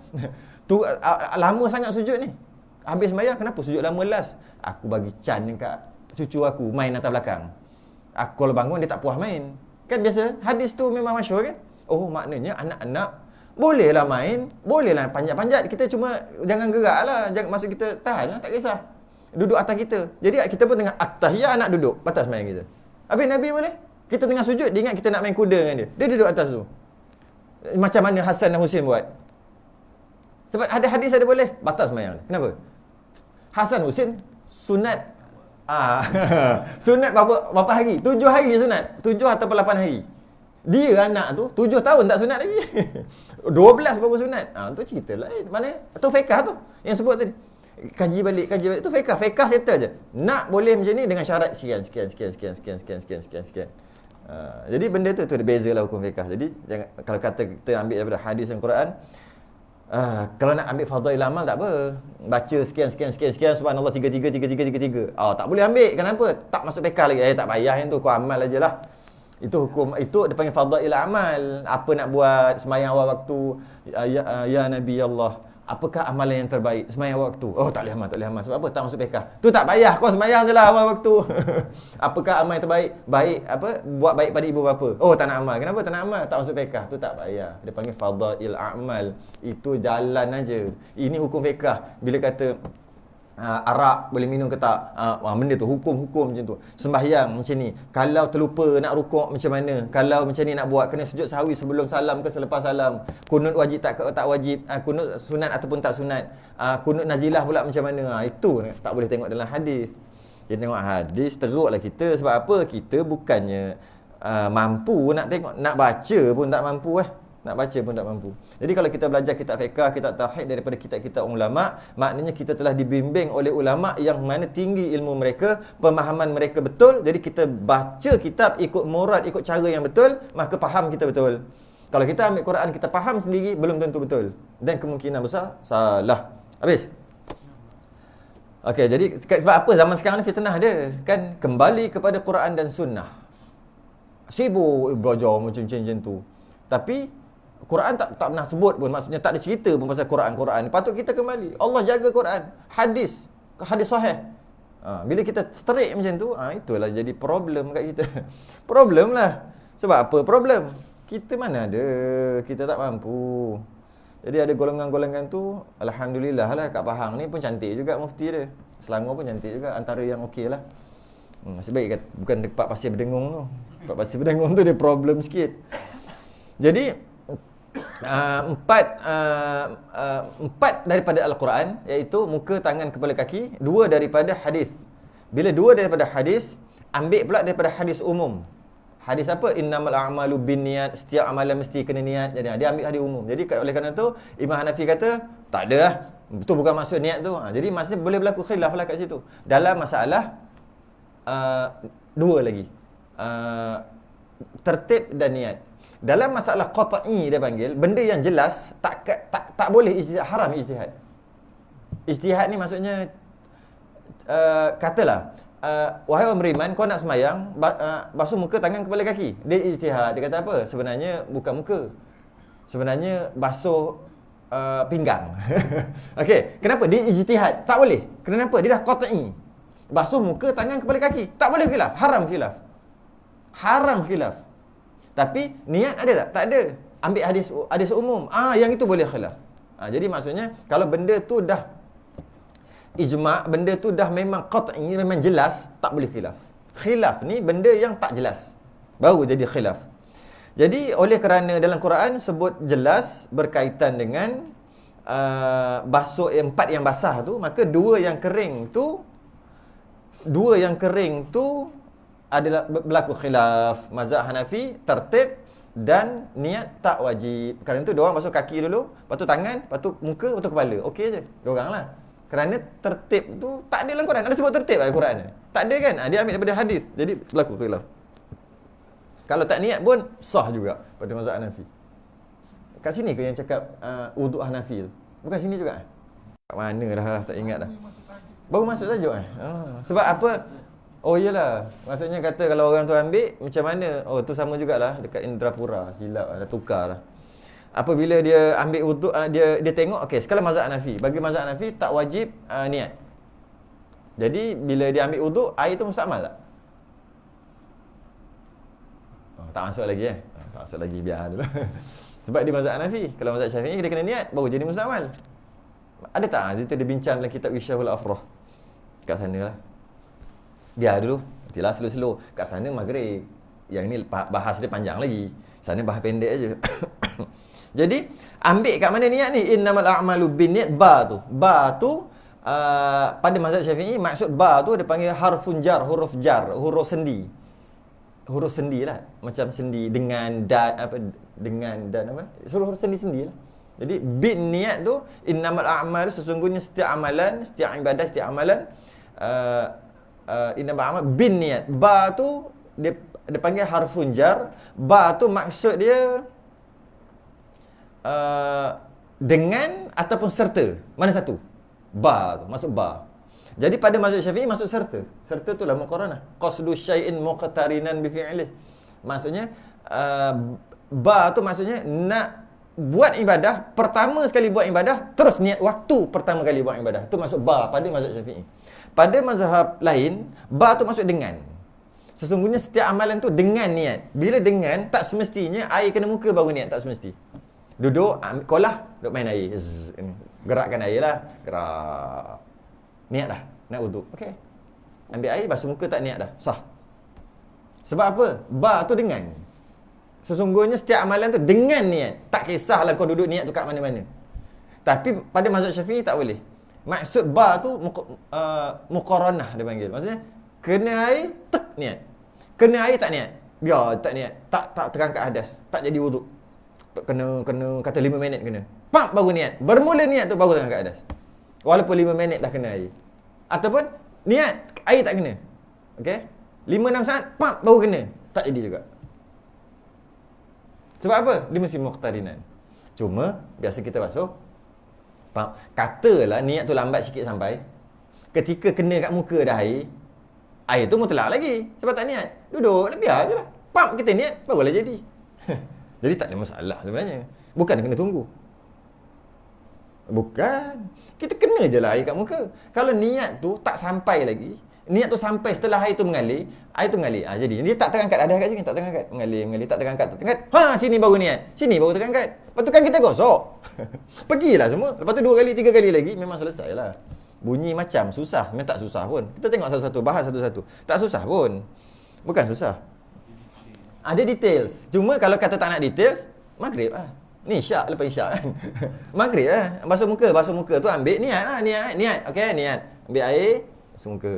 Tu lama sangat sujud ni. Habis sembahyang, kenapa sujud lama last? Aku bagi can dekat cucu aku main atas belakang. Kalau bangun dia tak puas main. Kan biasa hadis tu memang masyhur kan. Oh, maknanya anak-anak bolehlah main, bolehlah panjat-panjat. Kita cuma jangan gerak lah. Jangan, maksud kita tahan lah, tak kisah. Duduk atas kita. Jadi kita pun tengah at-tahiyat, anak duduk batas main kita. Habis Nabi boleh. Kita tengah sujud, dia ingat kita nak main kuda dengan dia. Dia duduk atas tu. Macam mana Hasan dan Husin buat? Sebab ada hadis ada boleh. Batas semayang. Kenapa? Hasan Husin sunat. Sunat berapa hari? 7 hari je sunat. 7 atau 8 hari. Dia anak tu 7 tahun tak sunat lagi. 12 baru sunat. Tu cerita lain. Mana? Tu fiqh tu yang sebut tadi. Kaji balik. Tu fiqh. Fiqh settle je. Nak boleh macam ni dengan syarat sekian. Jadi benda tu ada beza lah hukum fiqh. Jadi jangan, kalau kata kita ambil daripada hadis dan Quran, kalau nak ambil fadail amal tak apa. Baca sekian subhanallah 33. Tak boleh ambil. Kenapa? Tak masuk fiqh lagi. Tak payah yang tu, kau amal ajalah. Itu hukum, itu dipanggil fadail amal. Apa nak buat sembahyang awal waktu, ya Nabi Allah, apakah amalan yang terbaik sembahyang awal waktu? Oh, tak boleh amal. Sebab apa? Tak masuk fiqh. Tu tak payah, kau sembahyang je lah awal waktu. Apakah amal yang terbaik? Baik apa? Buat baik pada ibu bapa. Oh, tak nak amal. Kenapa tak nak amal? Tak masuk fiqh. Tu tak payah. Dia panggil fadail amal. Itu jalan aja. Ini hukum fiqh. Bila kata arak boleh minum ke tak? Benda tu hukum-hukum macam tu. Sembahyang macam ni. Kalau terlupa nak rukuk macam mana? Kalau macam ni nak buat, kena sujud sahwi sebelum salam ke selepas salam? Kunut wajib tak wajib? Kunut sunat ataupun tak sunat? Kunut nazilah pula macam mana? Itu tak boleh tengok dalam hadis. Kita tengok hadis teruklah kita. Sebab apa? Kita bukannya mampu nak tengok, nak baca pun tak mampu Jadi kalau kita belajar kitab fiqh, kitab tauhid daripada kitab-kitab ulama, maknanya kita telah dibimbing oleh ulama yang mana tinggi ilmu mereka, pemahaman mereka betul. Jadi kita baca kitab ikut murad, ikut cara yang betul, maka faham kita betul. Kalau kita ambil Quran kita faham sendiri, belum tentu betul. Dan kemungkinan besar salah. Habis? Okey, jadi sebab apa zaman sekarang ni fitnah dia? Kan kembali kepada Quran dan sunnah. Sibuk belajar macam tu. Tapi Quran tak pernah sebut pun, maksudnya tak ada cerita pun pasal Quran. Patut kita kembali. Allah jaga Quran. Hadis sahih. Bila kita straight macam tu, itulah jadi problem kat kita. Problem lah. Sebab apa problem? Kita mana ada, kita tak mampu. Jadi ada golongan-golongan tu, alhamdulillah lah, kat Pahang ni pun cantik juga mufti dia. Selangor pun cantik juga, antara yang okey lah. Nasib baik bukan dekat Pasir Berdengung tu. Dekat Pasir Berdengung tu dia problem sikit. Jadi empat daripada Al-Quran, iaitu muka, tangan, kepala, kaki. 2 daripada hadis. Bila 2 daripada hadis, ambil pula daripada hadis umum. Hadis apa? Innamal a'malu binniyat. Setiap amalan mesti kena niat. Jadi dia ambil hadis umum. Jadi oleh kerana tu Imam Hanafi kata tak ada lah. Itu bukan maksud niat tu. Jadi maksudnya boleh berlaku khilaf lah kat situ. Dalam masalah 2 lagi. Tertib dan niat. Dalam masalah qat'i dia panggil, benda yang jelas tak boleh ijtihad, haram ijtihad. Ijtihad ni maksudnya katalah wahai orang beriman, kau nak semayang basuh muka, tangan, kepala, kaki. Dia ijtihad. Dia kata apa? Sebenarnya bukan muka. Sebenarnya basuh pinggang. Okey, kenapa dia ijtihad? Tak boleh. Kenapa? Dia dah qat'i. Basuh muka, tangan, kepala, kaki. Tak boleh khilaf, haram khilaf. Haram khilaf. Tapi niat ada tak? Tak ada. Ambil hadis umum. Yang itu boleh khilaf. Jadi maksudnya kalau benda tu dah ijma', benda tu dah memang qat'i, memang jelas, tak boleh khilaf. Khilaf ni benda yang tak jelas, baru jadi khilaf. Jadi oleh kerana dalam Quran sebut jelas berkaitan dengan basuh 4 yang basah tu, maka 2 yang kering tu adalah berlaku khilaf. Mazhab Hanafi tertib dan niat tak wajib. Kerana tu diorang basuh kaki dulu, lepas tu tangan, lepas tu muka, lepas tu kepala. Okey je diorang lah. Kerana tertib tu tak ada dalam Quran. Ada sebut tertib dalam Quran? Tak ada kan? Dia ambil daripada hadis. Jadi berlaku khilaf. Kalau tak niat pun sah juga pada mazhab Hanafi. Kat sini ke yang cakap wuduk Hanafi tu? Bukan sini juga? Kat mana dah, tak ingat dah. Baru masuk saja sebab apa? Oh iyalah, maksudnya kata kalau orang tu ambil macam mana? Oh tu sama jugalah dekat Indrapura, silap dah tukar lah. Apabila dia ambil wuduk, dia tengok, okey, sekali mazhab Hanafi. Bagi mazhab Hanafi tak wajib niat. Jadi bila dia ambil wuduk, air tu musta'mal tak? Tak masuk lagi tak masuk lagi, biar dulu. Sebab dia mazhab Hanafi. Kalau mazhab Syafi'i dia kena niat baru jadi mustamal. Ada tak? Itu dia bincang dalam kitab Wisyahul Afrah. Kat sana lah. Biar dulu. Nantilah slow-slow. Kat sana maghrib. Yang ni bahas dia panjang lagi. Sana bahas pendek aja. Jadi, ambil kat mana niat ni? Innamal a'malu binniyat. Ba tu pada mazhab Syafi'i maksud ba tu dia panggil harfun jar, huruf sendi. Huruf sendi lah. Macam sendi dengan dan apa? Huruf sendi-sendi lah. Jadi bin niat tu innamal a'mal, sesungguhnya setiap amalan, setiap ibadah, setiap amalan innamal a'mal bin niat. Ba tu dia panggil harfun jar. Ba tu maksud dia dengan ataupun serta. Mana satu? Ba tu masuk ba. Jadi pada mazhab Syafi'i masuk serta. Serta tu lah muqaranah. Qasdu syai'in muqtarinan bi fi'lih. Maksudnya ba tu maksudnya nak buat ibadah, pertama sekali buat ibadah terus niat waktu pertama kali buat ibadah. Tu masuk ba pada mazhab Syafi'i. Pada mazhab lain, ba tu masuk dengan. Sesungguhnya setiap amalan tu dengan niat. Bila dengan, tak semestinya air kena muka baru niat, tak semesti. Duduk, kolah, duduk main air. Gerakkan air lah. Gerak. Niat dah, nak wuduk. Okey. Ambil air, basuh muka, tak niat dah. Sah. Sebab apa? Ba tu dengan. Sesungguhnya setiap amalan tu dengan niat. Tak kisahlah kau duduk niat tu kat mana-mana. Tapi pada mazhab Syafi'i tak boleh. Maksud ba tu muqaranah dia panggil. Maksudnya kena air, tek niat. Kena air tak niat. Biar tak niat. Tak terangkat hadas. Tak jadi wuduk. Kena kata 5 minit kena. Pak baru niat. Bermula niat tu baru terangkat hadas. Walaupun 5 minit dah kena air. Ataupun niat air tak kena. Okey? 5-6 saat pak baru kena. Tak jadi juga. Sebab apa? Dia mesti muqtarinan. Cuma biasa kita basuh. Katalah niat tu lambat sikit sampai. Ketika kena kat muka dah air tu mutlak lagi. Sebab tak niat. Duduk, biar je lah. Pam kita niat, barulah jadi. Jadi tak ada masalah sebenarnya. Bukan kena tunggu. Bukan. Kita kena je lah air kat muka. Kalau niat tu tak sampai lagi, niat tu sampai setelah air tu mengalir. Jadi dia tak terangkat. Ada kat sini tak terangkat. Mengalir, tak terangkat. Sini baru niat. Sini baru terangkat. Lepas tu kan kita gosok. Pergilah semua. Lepas tu 2 kali, 3 kali lagi, memang selesai lah. Bunyi macam susah. Memang tak susah pun. Kita tengok satu-satu, bahas satu-satu. Tak susah pun. Bukan susah. Ada details. Cuma kalau kata tak nak details, maghrib lah. Ni isyak, lepas isyak kan. Maghrib lah. Basuh muka tu ambil niat lah. Niat. Okey, niat. Ambil air, basuh muka.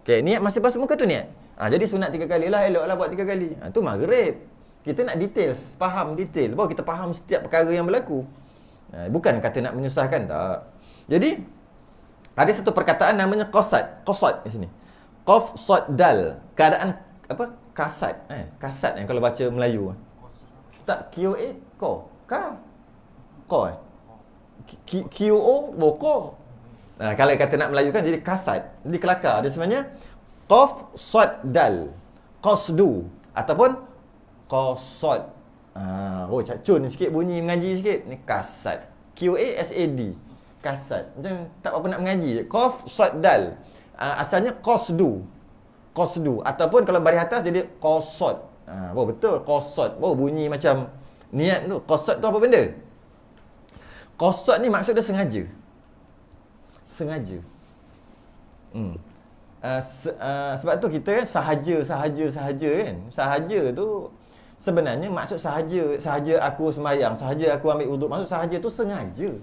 Okey, niat masa basuh muka tu niat. Jadi sunat 3 kali lah, eloklah buat 3 kali. Tu maghrib. Kita nak details, faham detail. Baru kita faham setiap perkara yang berlaku. Bukan kata nak menyusahkan, tak. Jadi, ada satu perkataan namanya qasad. Qasad di sini. Qaf, sad, dal. Keadaan, apa? Kasad. Kasad yang kalau baca Melayu. Tak, Q-A, ko. Ka. Ko Q-O, boko. Kalau kata nak Melayu kan jadi kasad. Jadi kelakar. Dia sebenarnya qaf, sad, dal. Qasdu. Ataupun qasad. Cacun sikit bunyi mengaji sikit. Ni kasad. Q-A-S-A-D. Kasad. Macam tak apa nak mengaji. Qaf, sad, dal. Asalnya qasdu. Ataupun kalau baris atas jadi qasad. Betul. Qasad. Bunyi macam niat tu. Qasad tu apa benda? Qasad ni maksud dia sengaja. Sebab tu kita kan sahaja kan. Sahaja tu sebenarnya maksud sahaja aku sembahyang, sahaja aku ambil wuduk. Maksud sahaja tu sengaja.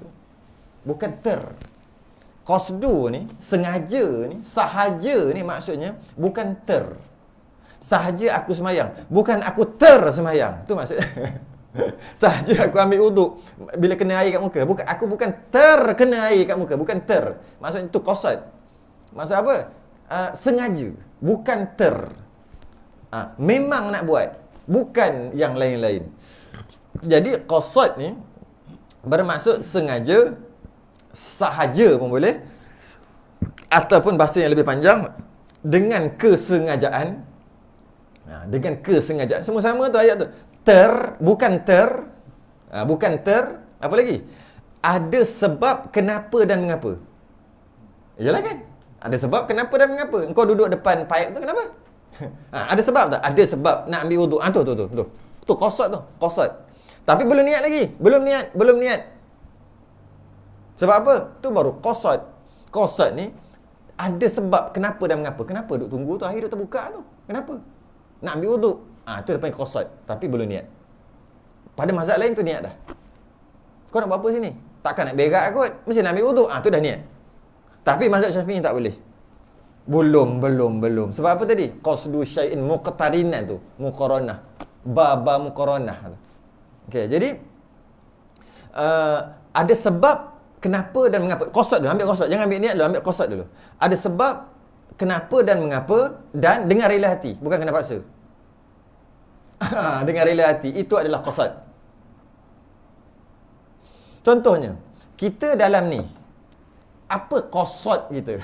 Bukan ter. Qasdu ni, sengaja ni, sahaja ni maksudnya bukan ter. Sahaja aku sembahyang, bukan aku ter sembahyang. Tu maksud. Sahaja aku ambil wuduk bila kena air kat muka. Aku bukan terkena air kat muka, bukan ter. Maksudnya tu qasad. Maksud apa? Sengaja, bukan ter. Memang nak buat, bukan yang lain-lain. Jadi qasad ni bermaksud sengaja, sahaja pun boleh, ataupun bahasa yang lebih panjang dengan kesengajaan. Dengan kesengajaan. Semua sama tu ayat tu. Bukan ter. Apa lagi? Ada sebab kenapa dan mengapa. Yalah kan? Ada sebab kenapa dan mengapa. Engkau duduk depan paip tu kenapa? Ada sebab tak? Ada sebab nak ambil wuduk. Tu qasad tu, qasad. Tapi belum niat lagi. Belum niat. Sebab apa? Tu baru qasad. Qasad ni ada sebab kenapa dan mengapa. Kenapa duk tunggu tu akhir duk terbuka tu? Kenapa? Nak ambil wuduk. Tu dia panggil qasad, tapi belum niat. Pada mazhab lain tu niat dah. Kau nak buat apa sini? Takkan nak berak kot. Mesti nak ambil wuduk. Tu dah niat. Tapi mazhab Syafi'i tak boleh. Belum. Sebab apa tadi? Qasdu syai'in muqtarinan tu. Muqaranah. Baba muqaranah. Okey, jadi ada sebab kenapa dan mengapa. Qasad dulu, ambil qasad. Jangan ambil niat dulu, ambil qasad dulu. Ada sebab kenapa dan mengapa dan dengan rela hati, bukan kena paksa. Dengan rela hati, itu adalah qasad. Contohnya, kita dalam ni, apa qasad kita?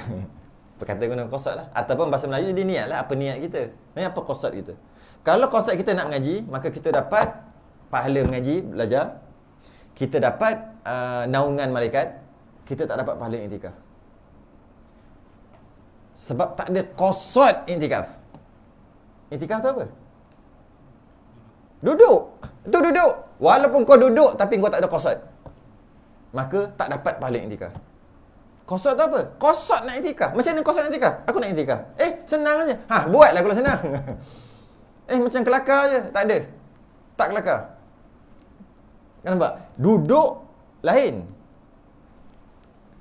Perkata guna qasad lah. Ataupun bahasa Melayu jadi niat lah. Apa niat kita? Apa qasad kita? Kalau qasad kita nak mengaji, maka kita dapat pahala mengaji, belajar. Kita dapat naungan malaikat. Kita tak dapat pahala iktikaf. Sebab tak ada qasad iktikaf. Iktikaf tu apa? Duduk. Itu duduk. Walaupun kau duduk, tapi kau tak ada qasad, maka tak dapat pahala iktikaf. Qasad tu apa? Qasad nak iktikaf. Macam mana qasad nak iktikaf? Aku nak iktikaf. Senang aja. Buatlah kalau senang. Macam kelakar je. Tak ada. Tak kelakar. Kan nampak? Duduk lain.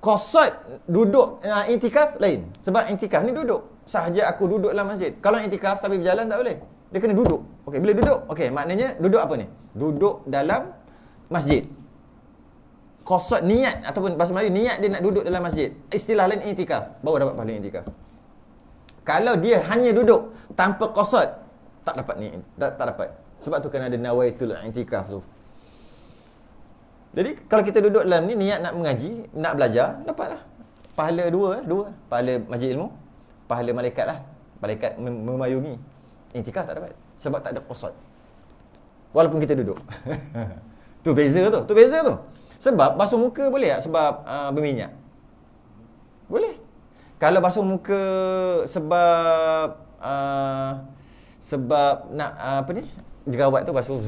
Qasad duduk iktikaf lain. Sebab iktikaf ni duduk. Sahaja aku duduk dalam masjid. Kalau iktikaf sambil berjalan tak boleh. Dia kena duduk. Okey, bila duduk, maknanya duduk apa ni? Duduk dalam masjid. Qasad niat ataupun bahasa Melayu niat dia nak duduk dalam masjid. Istilah lain iktikaf. Baru dapat pahala iktikaf. Kalau dia hanya duduk tanpa qasad, tak dapat ni, tak dapat. Sebab tu kena ada nawaitul iktikaf tu. Jadi kalau kita duduk dalam ni niat nak mengaji, nak belajar, dapatlah pahala dua. Pahala majlis ilmu, pahala malaikat lah. Malaikat memayungi. Iktikaf tak dapat sebab tak ada qasad. Walaupun kita duduk. Tu beza tu. Sebab basuh muka boleh tak sebab berminyak? Boleh. Kalau basuh muka sebab nak jerawat tu basuh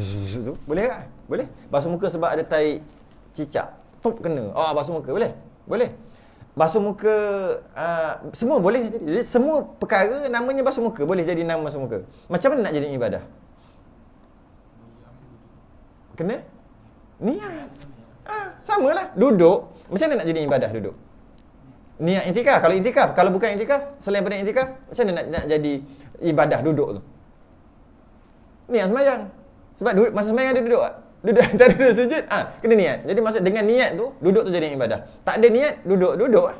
tu, boleh tak? Boleh. Basuh muka sebab ada tai cicak, kena. Basuh muka boleh. Basuh muka semua boleh jadi. Jadi semua perkara namanya basuh muka, boleh jadi nama basuh muka. Macam mana nak jadi ibadah? Kena niat. Samalah. Duduk. Macam mana nak jadi ibadah duduk? Niat iktikaf. Kalau bukan iktikaf, selain pada iktikaf, macam mana nak jadi ibadah duduk tu? Niat sembahyang. Sebab masa sembahyang ada duduk tak? Duduk tak ada sujud, kena niat. Jadi maksud dengan niat tu, duduk tu jadi ibadah. Tak ada niat, duduk.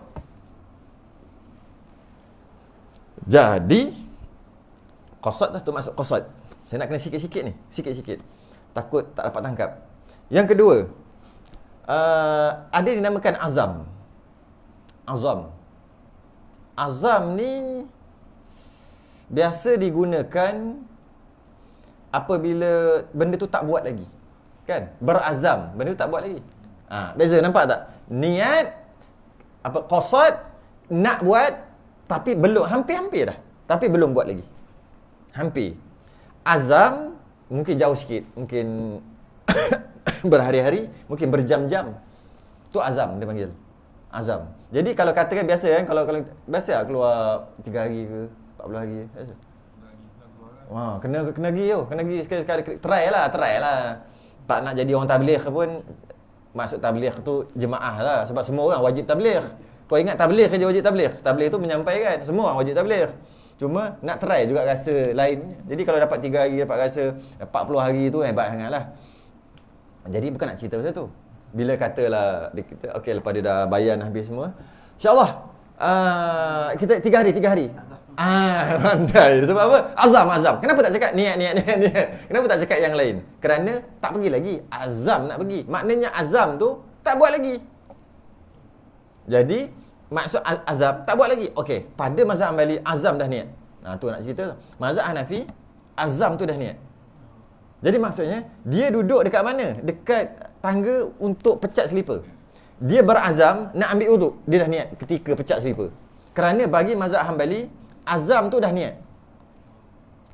Jadi qasad tu maksud qasad. Saya nak kena sikit-sikit ni, sikit-sikit. Takut tak dapat tangkap. Yang kedua, ada dinamakan azam. Azam ni biasa digunakan apabila benda tu tak buat lagi. Kan? Berazam, benda tu tak buat lagi. Beza, nampak tak? Niat, qasad, nak buat, tapi belum, hampir-hampir dah. Tapi belum buat lagi. Hampir. Azam, mungkin jauh sikit. Mungkin berhari-hari, mungkin berjam-jam. Tu azam dia panggil. Azam. Jadi kalau katakan biasa kan, kalau biasa lah keluar 3 hari ke 40 hari biasa. Kena pergi sekali-sekali. Try lah. Tak nak jadi orang tabligh pun, maksud tabligh tu jemaah lah. Sebab semua orang wajib tabligh. Kau ingat tabligh je wajib tabligh. Tabligh tu menyampaikan, semua orang wajib tabligh. Cuma nak try juga rasa lain. Jadi kalau dapat 3 hari, dapat rasa 40 hari tu hebat sangat lah. Jadi bukan nak cerita pasal tu. Bila katalah kita, okey, lepas dia dah bayan habis semua, InsyaAllah kita 3 hari. Pandai. Sebab apa? Azam. Kenapa tak cakap niat? Kenapa tak cakap yang lain? Kerana tak pergi lagi. Azam nak pergi. Maknanya azam tu tak buat lagi. Jadi maksud azam tak buat lagi. Okey, pada mazhab Hambali azam dah niat. Tu nak cerita. Mazhab Hanafi azam tu dah niat. Jadi maksudnya dia duduk dekat mana? Dekat tangga untuk pecat selipar. Dia berazam nak ambil wuduk. Dia dah niat ketika pecat selipar. Kerana bagi mazhab Hambali azam tu dah niat.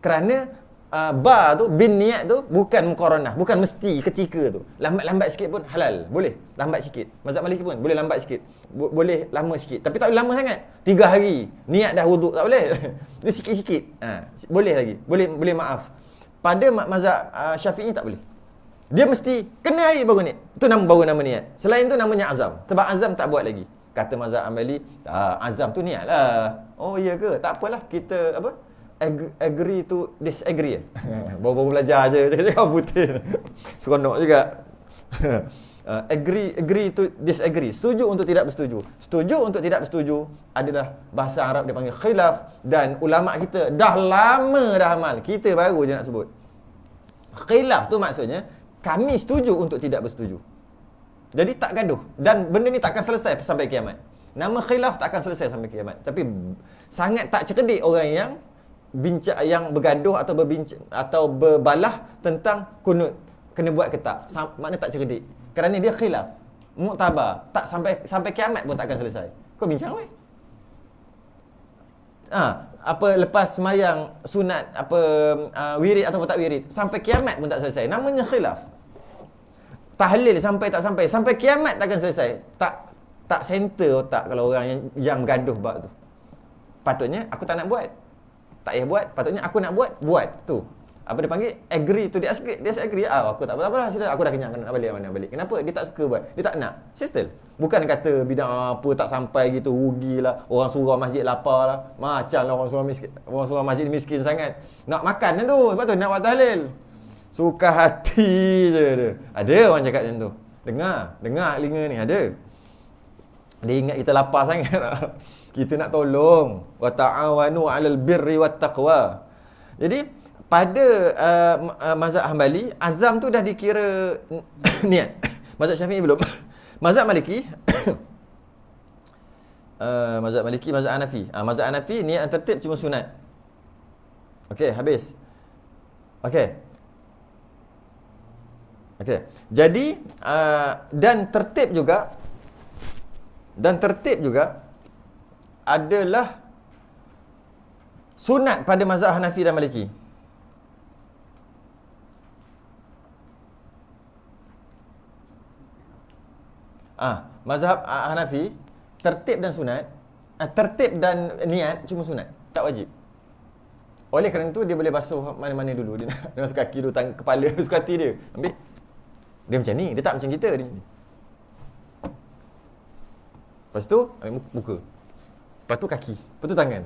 Kerana ba tu, bin niat tu bukan muqaranah, bukan mesti ketika tu. Lambat-lambat sikit pun halal, boleh. Lambat sikit. Mazhab Maliki pun boleh lambat sikit. Boleh lama sikit. Tapi tak boleh lama sangat. 3 hari niat dah wuduk tak boleh. Dia sikit-sikit. Boleh lagi. Boleh maaf. Pada mazhab Syafi'i tak boleh. Dia mesti kena air baru niat. Itu baru nama niat. Selain tu namanya azam. Sebab azam tak buat lagi. Kata mazhab Hanbali, azam tu niat lah. Oh iya ke? Tak apalah. Kita agree to disagree. Baru belajar je. Cakap putih. Seronok juga. Agree to disagree. Setuju untuk tidak bersetuju. Setuju untuk tidak bersetuju adalah bahasa Arab dia panggil khilaf. Dan ulama' kita dah lama dah amal. Kita baru je nak sebut. Khilaf tu maksudnya kami setuju untuk tidak bersetuju. Jadi tak gaduh. Dan benda ni tak akan selesai sampai kiamat. Nama khilaf tak akan selesai sampai kiamat. Tapi sangat tak cerdik orang yang bergaduh atau atau berbalah tentang kunut kena buat ke tak. Makna tak cerdik. Kerana dia khilaf, muktabar, tak sampai kiamat pun tak akan selesai. Kau bincang weh. Lepas semayang sunat wirid atau tak wirid, sampai kiamat pun tak selesai. Namanya khilaf. Tahlil sampai kiamat tak akan selesai. Tak center otak kalau orang yang bergaduh bab tu. Patutnya aku tak nak buat. Tak payah buat. Patutnya aku nak buat tu. Apa dia panggil? Agree to disagree. Aku tak apa-apa lah. Aku dah kenyang nak balik mana balik. Kenapa? Dia tak suka buat. Dia tak nak. Settle. Bukan kata bidang apa tak sampai gitu, rugilah. Orang surau masjid lapar lah. Macam lah orang surau masjid miskin sangat. Nak makan tu. Sebab tu nak buat tahlil. Suka hati je dia. Ada orang cakap macam tu. Dengar telinga ni. Ada. Dia ingat kita lapar sangat. Kita nak tolong. Wa ta'awanu 'alal birri wat taqwa. Jadi pada mazhab Hanbali, azam tu dah dikira niat. Mazhab Syafi'i belum. Mazhab Maliki mazhab Hanafi. Mazhab Hanafi niat tertib cuma sunat. Okey, habis. Okey. Jadi dan tertib juga adalah sunat pada mazhab Hanafi dan Maliki. Mazhab Hanafi tertib dan sunat, tertib dan niat cuma sunat, tak wajib. Oleh kerana itu dia boleh basuh mana-mana dulu. Dia masuk kaki dulu, kepala, suka hati dia. Ambil. Dia macam ni, dia tak macam kita ni. Lepas tu ambil muka. Lepas tu kaki, lepas tu tangan.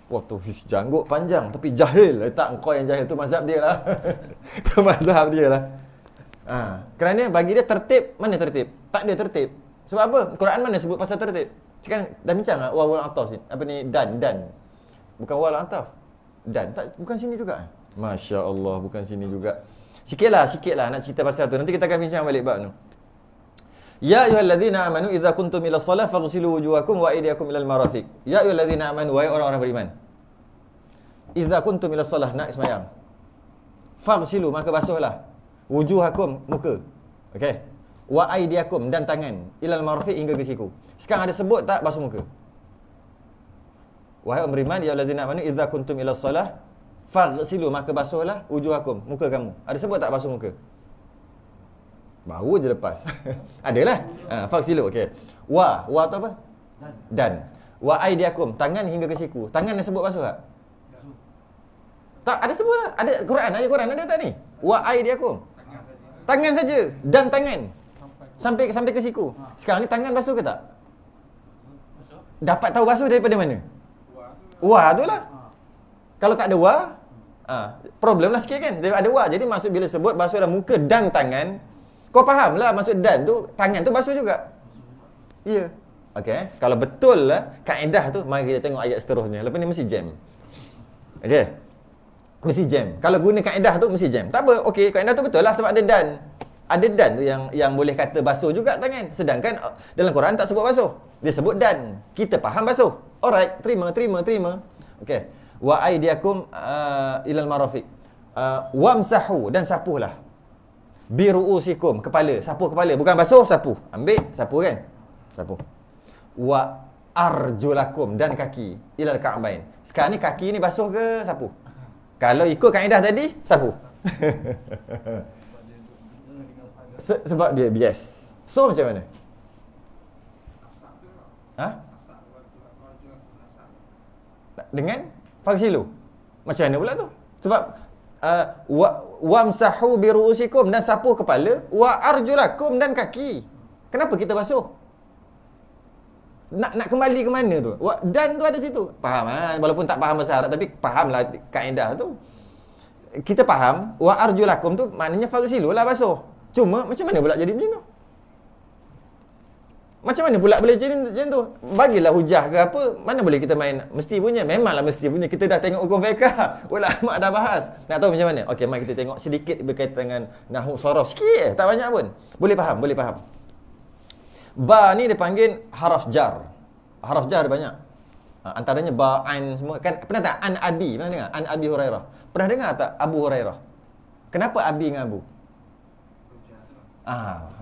Wah tu janggut panjang tapi jahil. Tak, kau yang jahil. Tu mazhab dia lah. Tu mazhab dia lah. Kerana bagi dia tertib, mana tertib? Tak ada tertib. Sebab apa? Quran mana sebut pasal tertib? Sekarang dah bincang lah wal ataf ni. Apa ni? Dan. Bukan wal ataf. Dan. Tak, bukan sini juga. Masya Allah, bukan sini juga. Sikitlah nak cerita pasal tu. Nanti kita akan bincang balik bab tu. Ya ayyuhallazina amanu idza kuntum ila shalah faghsilu wujuhakum wa aydiyakum ilal marafiq. Ya ayyuhallazina amanu, wahai orang-orang beriman. Idza kuntum ila shalah, nak sembahyang. Faghsilu, maka basuhlah. Wujuhakum, muka. Okey. Wa aydiyakum, dan tangan. Ilal marafiq, hingga ke siku. Sekarang ada sebut tak basuh muka? Wahai orang beriman, ya ayyuhallazina amanu idza kuntum ila shalah faghsilu, maka basuhlah wujuhakum, muka kamu. Ada sebut tak basuh muka? Baru je lepas. Adalah. Faghsilu, okey. Wa tu apa? Dan. Wa aydiyakum, tangan hingga ke siku. Tangan ada sebut basuh tak? Tak, ada sebut tak? Ada Quran ada tak ni? Wa aydiyakum. Tangan saja, dan tangan. Sampai ke siku. Sekarang ni tangan basuh ke tak? Dapat tahu basuh daripada mana? Wa tu lah. Kalau tak ada wa, problem lah sikit kan. Dia ada wa. Jadi maksud bila sebut basuhlah muka dan tangan, kau faham lah maksud dan tu, tangan tu basuh juga. Ya. Okey. Kalau betul lah kaedah tu, mari kita tengok ayat seterusnya. Lepas ni mesti jam. Okey. Mesti jam. Kalau guna kaedah tu mesti jam. Tak apa. Okey, kaedah tu betul lah sebab ada dan. Ada dan tu yang boleh kata basuh juga tangan. Sedangkan dalam Quran tak sebut basuh. Dia sebut dan. Kita faham basuh. Alright, terima. Okey. Wa aydiyakum ilal marafiq. Wamsahu, dan sapuhlah. Bi ru'usikum, kepala, sapuh kepala. Bukan basuh, sapuh. Ambil, sapuh kan? Sapuh. Wa arjulakum, dan kaki ilal ka'bain. Sekarang ni kaki ni basuh ke sapuh? Kalau ikut kaedah tadi, sapu. Sebab dia bias. So macam mana? Ha? Dengan faghsilu. Macam mana pula tu? Sebab wamsahu bi ru'usikum, dan sapu kepala, wa arjulakum, dan kaki. Kenapa kita basuh? Nak kembali ke mana tu? Dan tu ada situ. Faham walaupun tak faham bahasa Arab, tapi fahamlah kaedah tu. Kita faham wa arjulakum tu maknanya faghsilu lah, basuh. Cuma macam mana pula jadi macam tu? Macam mana pula boleh jadi macam tu? Bagilah hujah ke apa. Mana boleh kita main mesti punya. Memanglah mesti punya. Kita dah tengok hukum fiqh. Ulama dah bahas. Nak tahu macam mana? Okey, mari kita tengok sedikit berkaitan dengan nahwu saraf. Sikit, tak banyak pun. Boleh faham. Ba ni dipanggil haraf jar. Haraf jar banyak. Antaranya ba, an semua. Kan pernah tak an abi? Pernah dengar? An Abi Hurairah. Pernah dengar tak Abu Hurairah? Kenapa abi dengan Abu?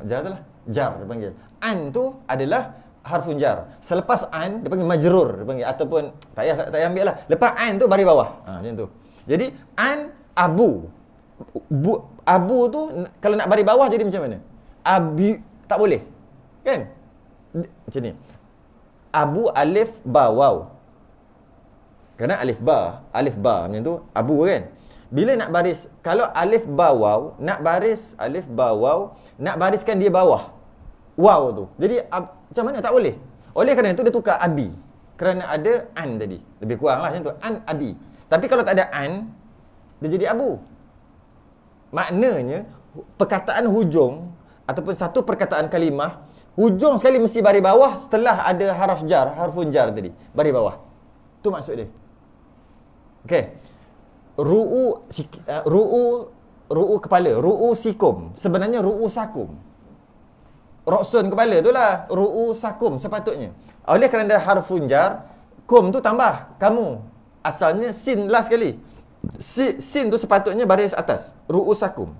Jar tu lah. Jar dipanggil. An tu adalah harfun jar. Selepas an dia panggil majrur, dia panggil, ataupun tak payah ambil lah. Lepas an tu baris bawah. Macam tu. Jadi an abu. Abu tu kalau nak baris bawah jadi macam mana? Abi tak boleh. Kan? Macam ni. Abu alif ba waw. Kerana alif ba macam tu abu kan. Bila nak baris, kalau alif ba waw, nak baris alif ba waw, nak bariskan dia bawah waw tu. Jadi macam mana? Tak boleh. Oleh kerana itu dia tukar abi. Kerana ada an tadi. Lebih kurang lah macam tu. An abi. Tapi kalau tak ada an, dia jadi abu. Maknanya perkataan hujung ataupun satu perkataan kalimah, hujung sekali mesti baris bawah setelah ada harf jar, harfun jar tadi. Baris bawah. Tu maksud dia. Okey. Ru'u kepala, ru'usikum. Sebenarnya ru'usakum. Roksun kepala tu lah, ru'usakum sepatutnya. Oleh kerana harfun jar, kum tu tambah kamu. Asalnya sin last sekali. Sin tu sepatutnya baris atas, ru'usakum.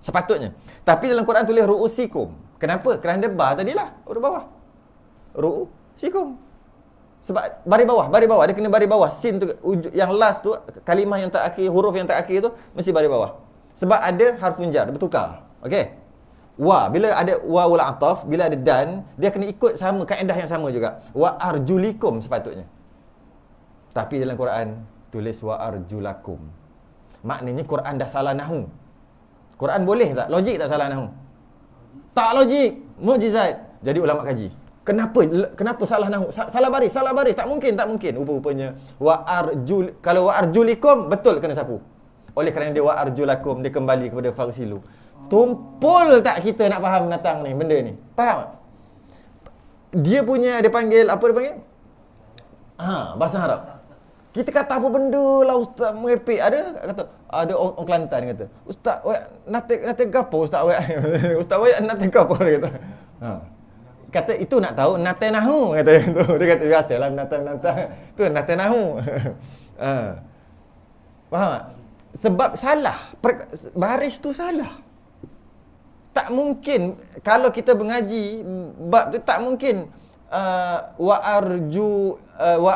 Sepatutnya. Tapi dalam Quran tulis ru'usikum. Kenapa? Kerana ba tadilah, huruf bawah. Ru'usikum. Sebab baris bawah, dia kena baris bawah. Sin tu yang last tu, kalimah yang terakhir, huruf yang terakhir tu mesti baris bawah. Sebab ada harfun jar, bertukar. Okey. Bila ada wawul ataf, bila ada dan, dia kena ikut sama kaedah yang sama juga. Wa arjulikum sepatutnya. Tapi dalam Quran tulis wa arjulakum. Maknanya Quran dah salah nahwu. Quran boleh tak? Logik tak salah nahwu? Tak logik. Mukjizat. Jadi ulama kaji. Kenapa salah nahwu? Salah baris. Tak mungkin. Rupa-rupanya kalau wa arjulikum betul kena sapu. Oleh kerana dia wa arjulakum, dia kembali kepada faghsilu. Tumpul tak kita nak faham menatang ni, benda ni? Faham tak? Dia panggil, apa dia panggil? Bahasa Arab. Kita kata apa benda lah ustaz, merepek. Ada orang Kelantan kata, ustaz, nate gapo ustaz awak? Ustaz awak nate gapo dia kata. Kata itu nak tahu nate nahwu kata tu. Dia kata biasalah nate tu nate nahwu. Faham tak? Sebab salah. Baris tu salah. Tak mungkin kalau kita mengaji bab tu, tak mungkin wa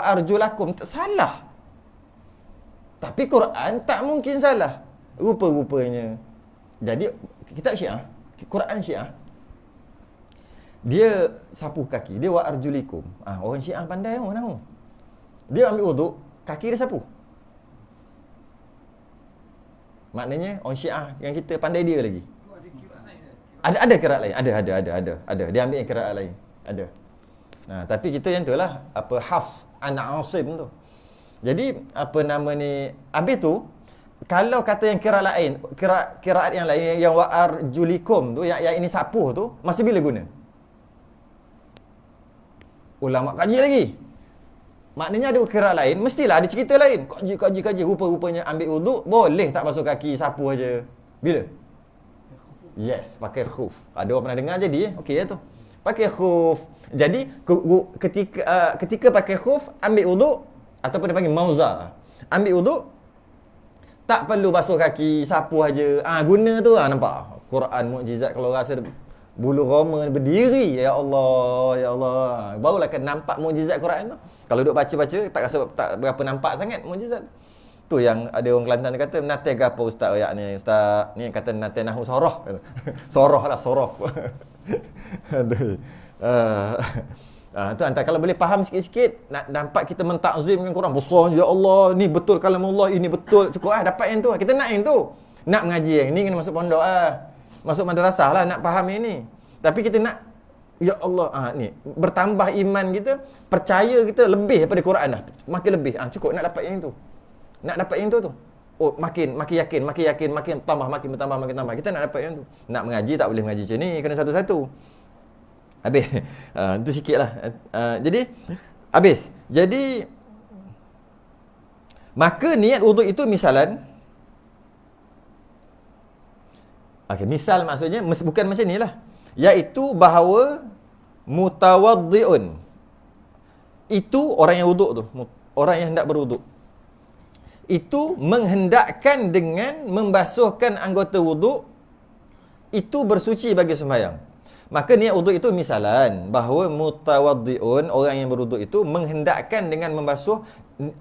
arjulakum salah. Tapi Quran tak mungkin salah. Rupa-rupanya. Jadi kitab Syiah, Quran Syiah, dia sapu kaki, dia wa arjulikum. Orang Syiah pandai orang tahu. Dia ambil wuduk, kaki dia sapu. Maknanya orang Syiah yang kita pandai dia lagi. Ada qiraat lain. Ada. Dia ambil yang qiraat lain. Ada. Tapi kita yang itulah apa Hafs an Asim tu. Jadi apa nama ni, habis tu kalau kata yang qiraat lain, qiraat yang lain yang wa arjulikum tu, yang ini sapu tu, masa bila guna? Ulama kaji lagi. Maknanya ada qiraat lain, mestilah ada cerita lain. Kaji. Rupa-rupanya ambil wuduk, boleh tak basuh kaki, sapu aja. Bila? Yes, pakai khuf. Ada orang pernah dengar jadi okey tu. Pakai khuf. Jadi ketika pakai khuf, ambil wuduk ataupun dia panggil mauza. Ambil wuduk, tak perlu basuh kaki, sapu aja. Guna tu nampak. Quran mukjizat, kalau rasa bulu roma berdiri, ya Allah. Barulah kan nampak mukjizat Quran tu. Kalau duk baca-baca tak berapa nampak sangat mukjizat. Tu tu yang ada orang Kelantan kata nate gapo ustaz ayat ni. Ustaz ni kata nate nahu soroh. Soroh lah, soroh. Aduh. Tu antara kalau boleh faham sikit-sikit, nak nampak kita mentakzimkan Quran besar, ya Allah, ni betul kalamullah, ini betul. Cukup dapat yang tu. Kita nak yang tu. Nak mengaji yang ni kena masuk pondok masuk madrasah lah nak faham yang ni. Tapi kita nak, ya Allah, ni bertambah iman kita, percaya kita lebih daripada Quran dah. Makin lebih. Cukup nak dapat yang tu. Nak dapat yang tu. Oh, makin yakin, makin tambah, makin bertambah, makin tambah. Kita nak dapat yang tu. Nak mengaji tak boleh mengaji macam ni, kena satu-satu. Habis. Itu sikitlah. Jadi habis. Jadi maka niat wuduk itu misalan. Okey, misal maksudnya bukan macam nilah. Iaitu bahawa mutawaddiun. Itu orang yang wuduk tu, orang yang hendak berwuduk. Itu menghendakkan dengan membasuhkan anggota wuduk itu bersuci bagi sembahyang. Maka niat wuduk itu misalan bahawa mutawaddiun, orang yang berwuduk itu menghendakkan dengan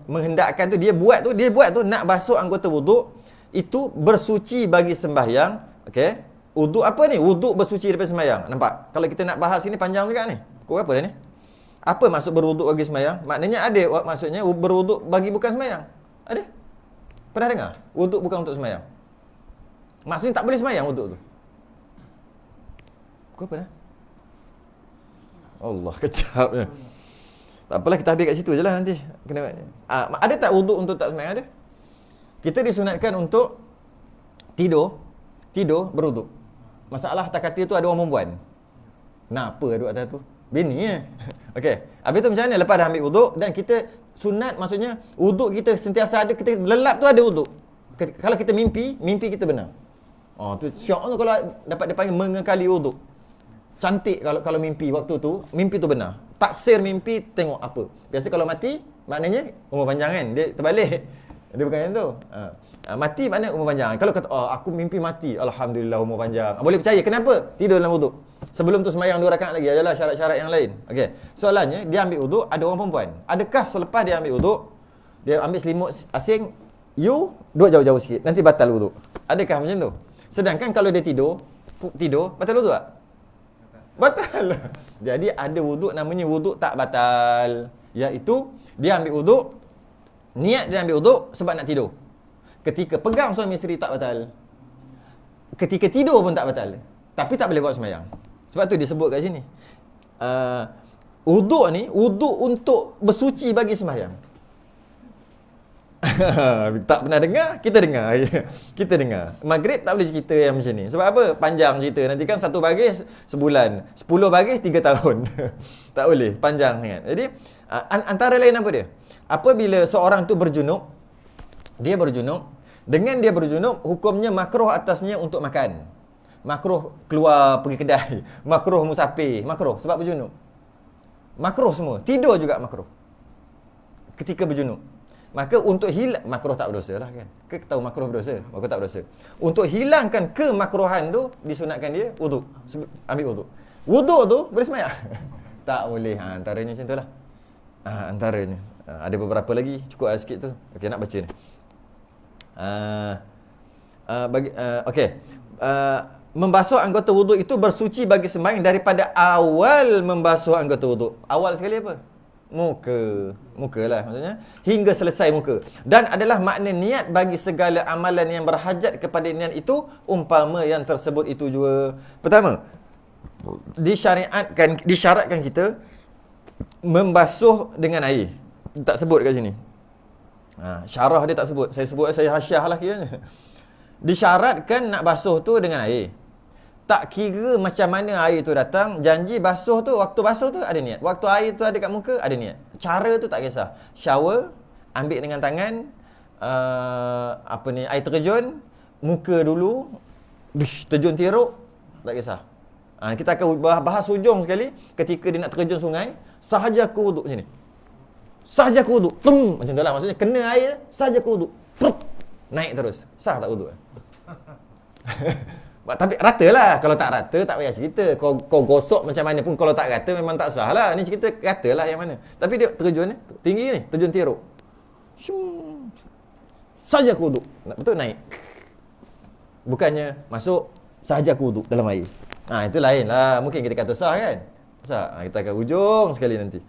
menghendakkan tu dia buat tu nak basuh anggota wuduk itu bersuci bagi sembahyang. Okey. Wuduk apa ni? Wuduk bersuci daripada sembahyang. Nampak? Kalau kita nak bahas sini panjang juga ni. Pukul berapa dah ni? Apa maksud berwuduk bagi sembahyang? Maknanya ada maksudnya berwuduk bagi bukan sembahyang. Ada? Pernah dengar? Wuduk bukan untuk sembahyang. Maksudnya tak boleh sembahyang wuduk tu. Pukul apa dah? Allah, kejap je. Tak apalah, kita habis kat situ je lah nanti. Kena, ada tak wuduk untuk tak sembahyang? Ada. Kita disunatkan untuk tidur berwuduk. Masalah tak kata tu ada orang perempuan. Kenapa duduk atas tu? Bini Okey. Habis tu macam mana lepas dah ambil wuduk dan kita sunat, maksudnya wuduk kita sentiasa ada, kita lelap tu ada wuduk. Kalau kita mimpi kita benar. Tu syok tu kalau dapat dipanggil mengekali wuduk. Cantik kalau mimpi waktu tu, mimpi tu benar. Taksir mimpi tengok apa. Biasa kalau mati maknanya umur panjang kan. Dia terbalik. Dia bukan yang tu. Mati makna umur panjang. Kalau kata aku mimpi mati, alhamdulillah umur panjang. Boleh percaya. Kenapa? Tidur dalam wuduk. Sebelum tu sembahyang 2 rakaat lagi. Adalah syarat-syarat yang lain. Okey. Soalannya, dia ambil wuduk, ada orang perempuan. Adakah selepas dia ambil wuduk, dia ambil selimut asing, you duduk jauh-jauh sikit, nanti batal wuduk? Adakah macam tu? Sedangkan kalau dia tidur, batal wuduk tak? Batal. Jadi ada wuduk namanya wuduk tak batal. Iaitu dia ambil wuduk, niat dia ambil wuduk sebab nak tidur. Ketika pegang suami isteri tak batal. Ketika tidur pun tak batal. Tapi tak boleh buat sembahyang. Sebab tu disebut kat sini. Wuduk ni, wuduk untuk bersuci bagi sembahyang. Tak pernah dengar? Kita dengar. Kita dengar. Maghrib tak boleh cerita yang macam ni. Sebab apa? Panjang cerita. Nanti kan 1 baris sebulan. 10 baris 3 tahun. Tak boleh. Panjang sangat. Jadi, antara lain apa dia? Apabila seorang tu berjunub, dia berjunub. Dengan dia berjunub, hukumnya makruh atasnya untuk makan. Makruh keluar pergi kedai. Makruh musafir. Makruh sebab berjunub. Makruh semua. Tidur juga makruh ketika berjunub. Maka untuk makruh tak berdosa lah kan. Kita tahu makruh berdosa. Makruh tak berdosa. Untuk hilangkan kemakruhan tu, disunatkan dia wuduk. Ambil wuduk. Wuduk tu boleh sembahyang? Tak boleh. Antaranya macam tu lah. Antaranya. Ada beberapa lagi. Cukup sikit tu. Okey, nak baca ni. Okey. Membasuh anggota wuduk itu bersuci bagi sembahyang daripada awal membasuh anggota wuduk. Awal sekali apa? Muka lah maksudnya. Hingga selesai muka. Dan adalah makna niat bagi segala amalan yang berhajat kepada niat itu, umpama yang tersebut itu juga. Pertama, disyaratkan kita membasuh dengan air. Tak sebut kat sini. Syarah dia tak sebut. Saya hasyah lah kiranya. Disyaratkan nak basuh tu dengan air. Tak kira macam mana air tu datang, janji basuh tu, waktu basuh tu ada niat. Waktu air tu ada kat muka, ada niat. Cara tu tak kisah. Shower, ambil dengan tangan, air terjun, muka dulu, terjun tiruk, tak kisah. Kita akan bahas hujung sekali, ketika dia nak terjun sungai, sahaja aku wuduk macam ni. Sahaja aku wuduk, macam tu lah. Maksudnya kena air, sahaja aku wuduk, naik terus. Sah tak wuduk? Tapi rata lah. Kalau tak rata, tak payah cerita. Kau gosok macam mana pun, kalau tak rata memang tak sah lah. Ni cerita rata lah yang mana. Tapi dia terjun ni, tinggi ni, terjun tiruk. saja aku wuduk. Betul, naik. Bukannya masuk sahaja aku wuduk dalam air. Itu lain lah. Mungkin kita kata sah kan? Sah. Kita akan ujung sekali nanti.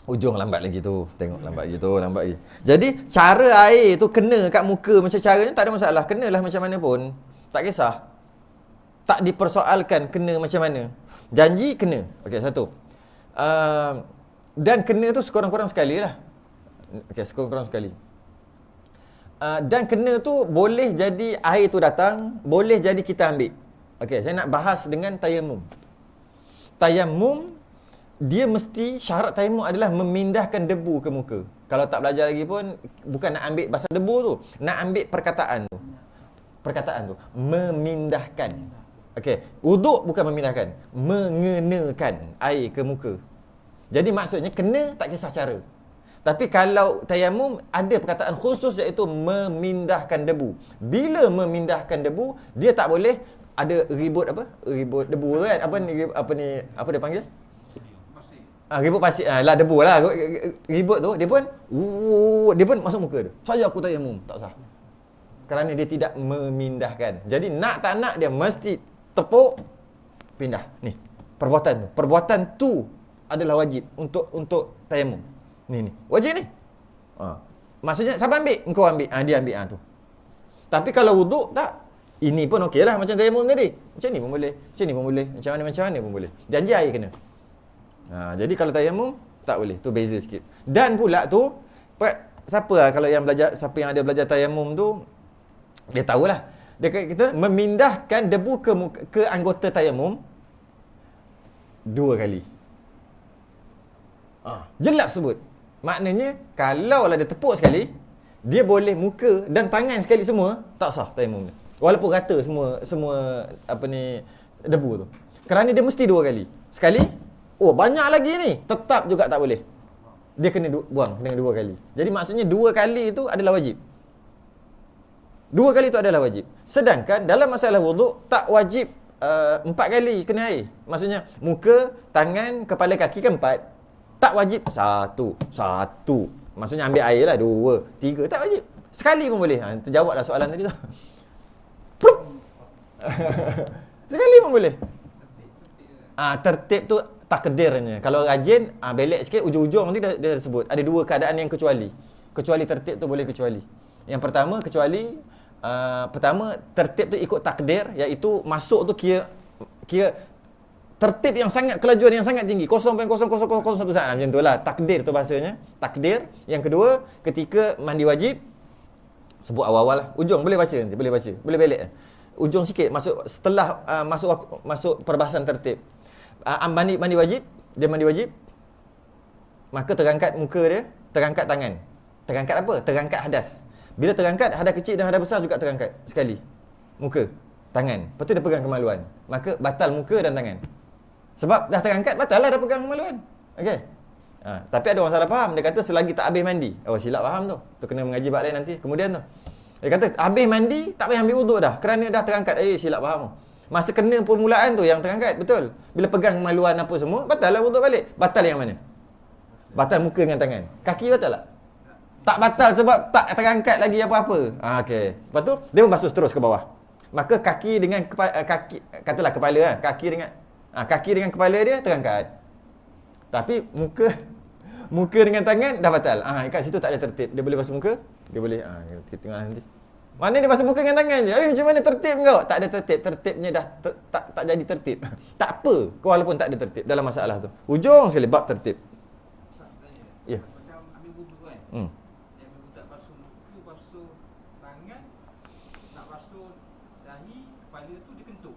Ujung lambat lagi tu. Tengok lambat lagi tu, lambat lagi. Jadi cara air tu kena kat muka macam caranya tak ada masalah. Kenalah macam mana pun. Tak kisah. Tak dipersoalkan kena macam mana. Janji kena. Okey, satu. Dan kena tu sekurang-kurang sekali lah. Okey, sekurang-kurang sekali. Dan kena tu boleh jadi air tu datang, boleh jadi kita ambil. Okey, saya nak bahas dengan tayamum. Tayamum, dia mesti, syarat tayamum adalah memindahkan debu ke muka. Kalau tak belajar lagi pun, bukan nak ambil pasal debu tu, nak ambil perkataan tu. Perkataan tu, memindahkan. Okey, wuduk bukan memindahkan, mengenakan air ke muka. Jadi maksudnya kena tak kisah cara. Tapi kalau tayamum ada perkataan khusus iaitu memindahkan debu. Bila memindahkan debu, dia tak boleh ada ribut apa? Ribut debu kan? Apa dia panggil? Ribut pasir. Lah debu lah. Ribut tu dia pun masuk muka dia. Saya aku tayamum, tak sah. Kerana dia tidak memindahkan. Jadi nak tak nak dia mesti tepuk, pindah. Ni, perbuatan tu. Perbuatan tu adalah wajib untuk tayamum. Ni wajib ni. Maksudnya siapa ambil? Engkau ambil. Dia ambil tu. Tapi kalau wuduk tak, ini pun okey lah macam tayamum tadi. Macam ni pun boleh. Macam ni pun boleh. Macam mana pun boleh. Janji air kena. Jadi kalau tayamum tak boleh. Tu beza sikit. Dan pula tu siapa lah kalau yang belajar, siapa yang ada belajar tayamum tu, dia tahulah. Dia kata memindahkan debu ke anggota tayamum 2 kali. Jelas sebut. Maknanya kalau lah dia tepuk sekali, dia boleh muka dan tangan sekali semua, tak sah tayamum dia. Walaupun rata semua debu tu. Kerana dia mesti 2 kali. Sekali, banyak lagi ni, tetap juga tak boleh. Dia kena buang dengan 2 kali. Jadi maksudnya 2 kali itu adalah wajib. 2 kali itu adalah wajib. Sedangkan dalam masalah wuduk tak wajib 4 kali kena air. Maksudnya muka, tangan, kepala, kaki kan 4. Tak wajib 1. Maksudnya ambil air lah 2, 3. Tak wajib. Sekali pun boleh. Terjawablah soalan tadi tu. Sekali pun boleh. Tertib tu takdirnya. Kalau rajin, belek sikit, ujung-ujung nanti dia sebut. Ada 2 keadaan yang kecuali. Kecuali tertib tu boleh kecuali. Yang pertama, tertib tu ikut takdir, iaitu masuk tu kira tertib yang sangat, kelajuan yang sangat tinggi, 0.00001 saat, macam tu lah. Takdir tu bahasanya. Takdir. Yang kedua, ketika mandi wajib, sebut awal-awal lah. Ujung boleh baca nanti, boleh baca. Boleh belek. Ujung sikit, masuk setelah masuk perbahasan tertib. Mandi wajib, dia mandi wajib, maka terangkat muka dia, terangkat tangan. Terangkat apa? Terangkat hadas. Bila terangkat, hadas kecil dan hadas besar juga terangkat sekali. Muka, tangan. Lepas tu dia pegang kemaluan. Maka batal muka dan tangan. Sebab dah terangkat, batal lah dah pegang kemaluan. Okey. Tapi ada orang salah faham. Dia kata selagi tak habis mandi. Silap faham tu. Tu kena mengaji bab lain nanti. Kemudian tu, dia kata habis mandi, tak payah ambil wuduk dah. Kerana dah terangkat. Silap faham tu. Masa kena permulaan tu yang terangkat. Betul. Bila pegang kemaluan apa semua, batal lah wuduk balik. Batal yang mana? Batal muka dengan tangan. Kaki batal tak? Tak batal sebab tak terangkat lagi apa-apa. Okey. Lepas tu, dia membasuh terus ke bawah. Maka kaki dengan katalah kepala lah. Kaki dengan kepala dia terangkat. Tapi muka dengan tangan dah batal. Kat situ tak ada tertib. Dia boleh basuh muka, dia boleh kita tengok nanti. Mana dia basuh muka dengan tangan je. Macam mana tertib kau? Tak ada tertib. Tertibnya dah tak jadi tertib. Tak apa walaupun tak ada tertib dalam masalah tu. Ujung sekali bab tertib. Ya. Macam ambil wuduk kan. Dia ambil wuduk tak basuh muka, basuh tangan, nak basuh dahi, kepala tu dia kentut.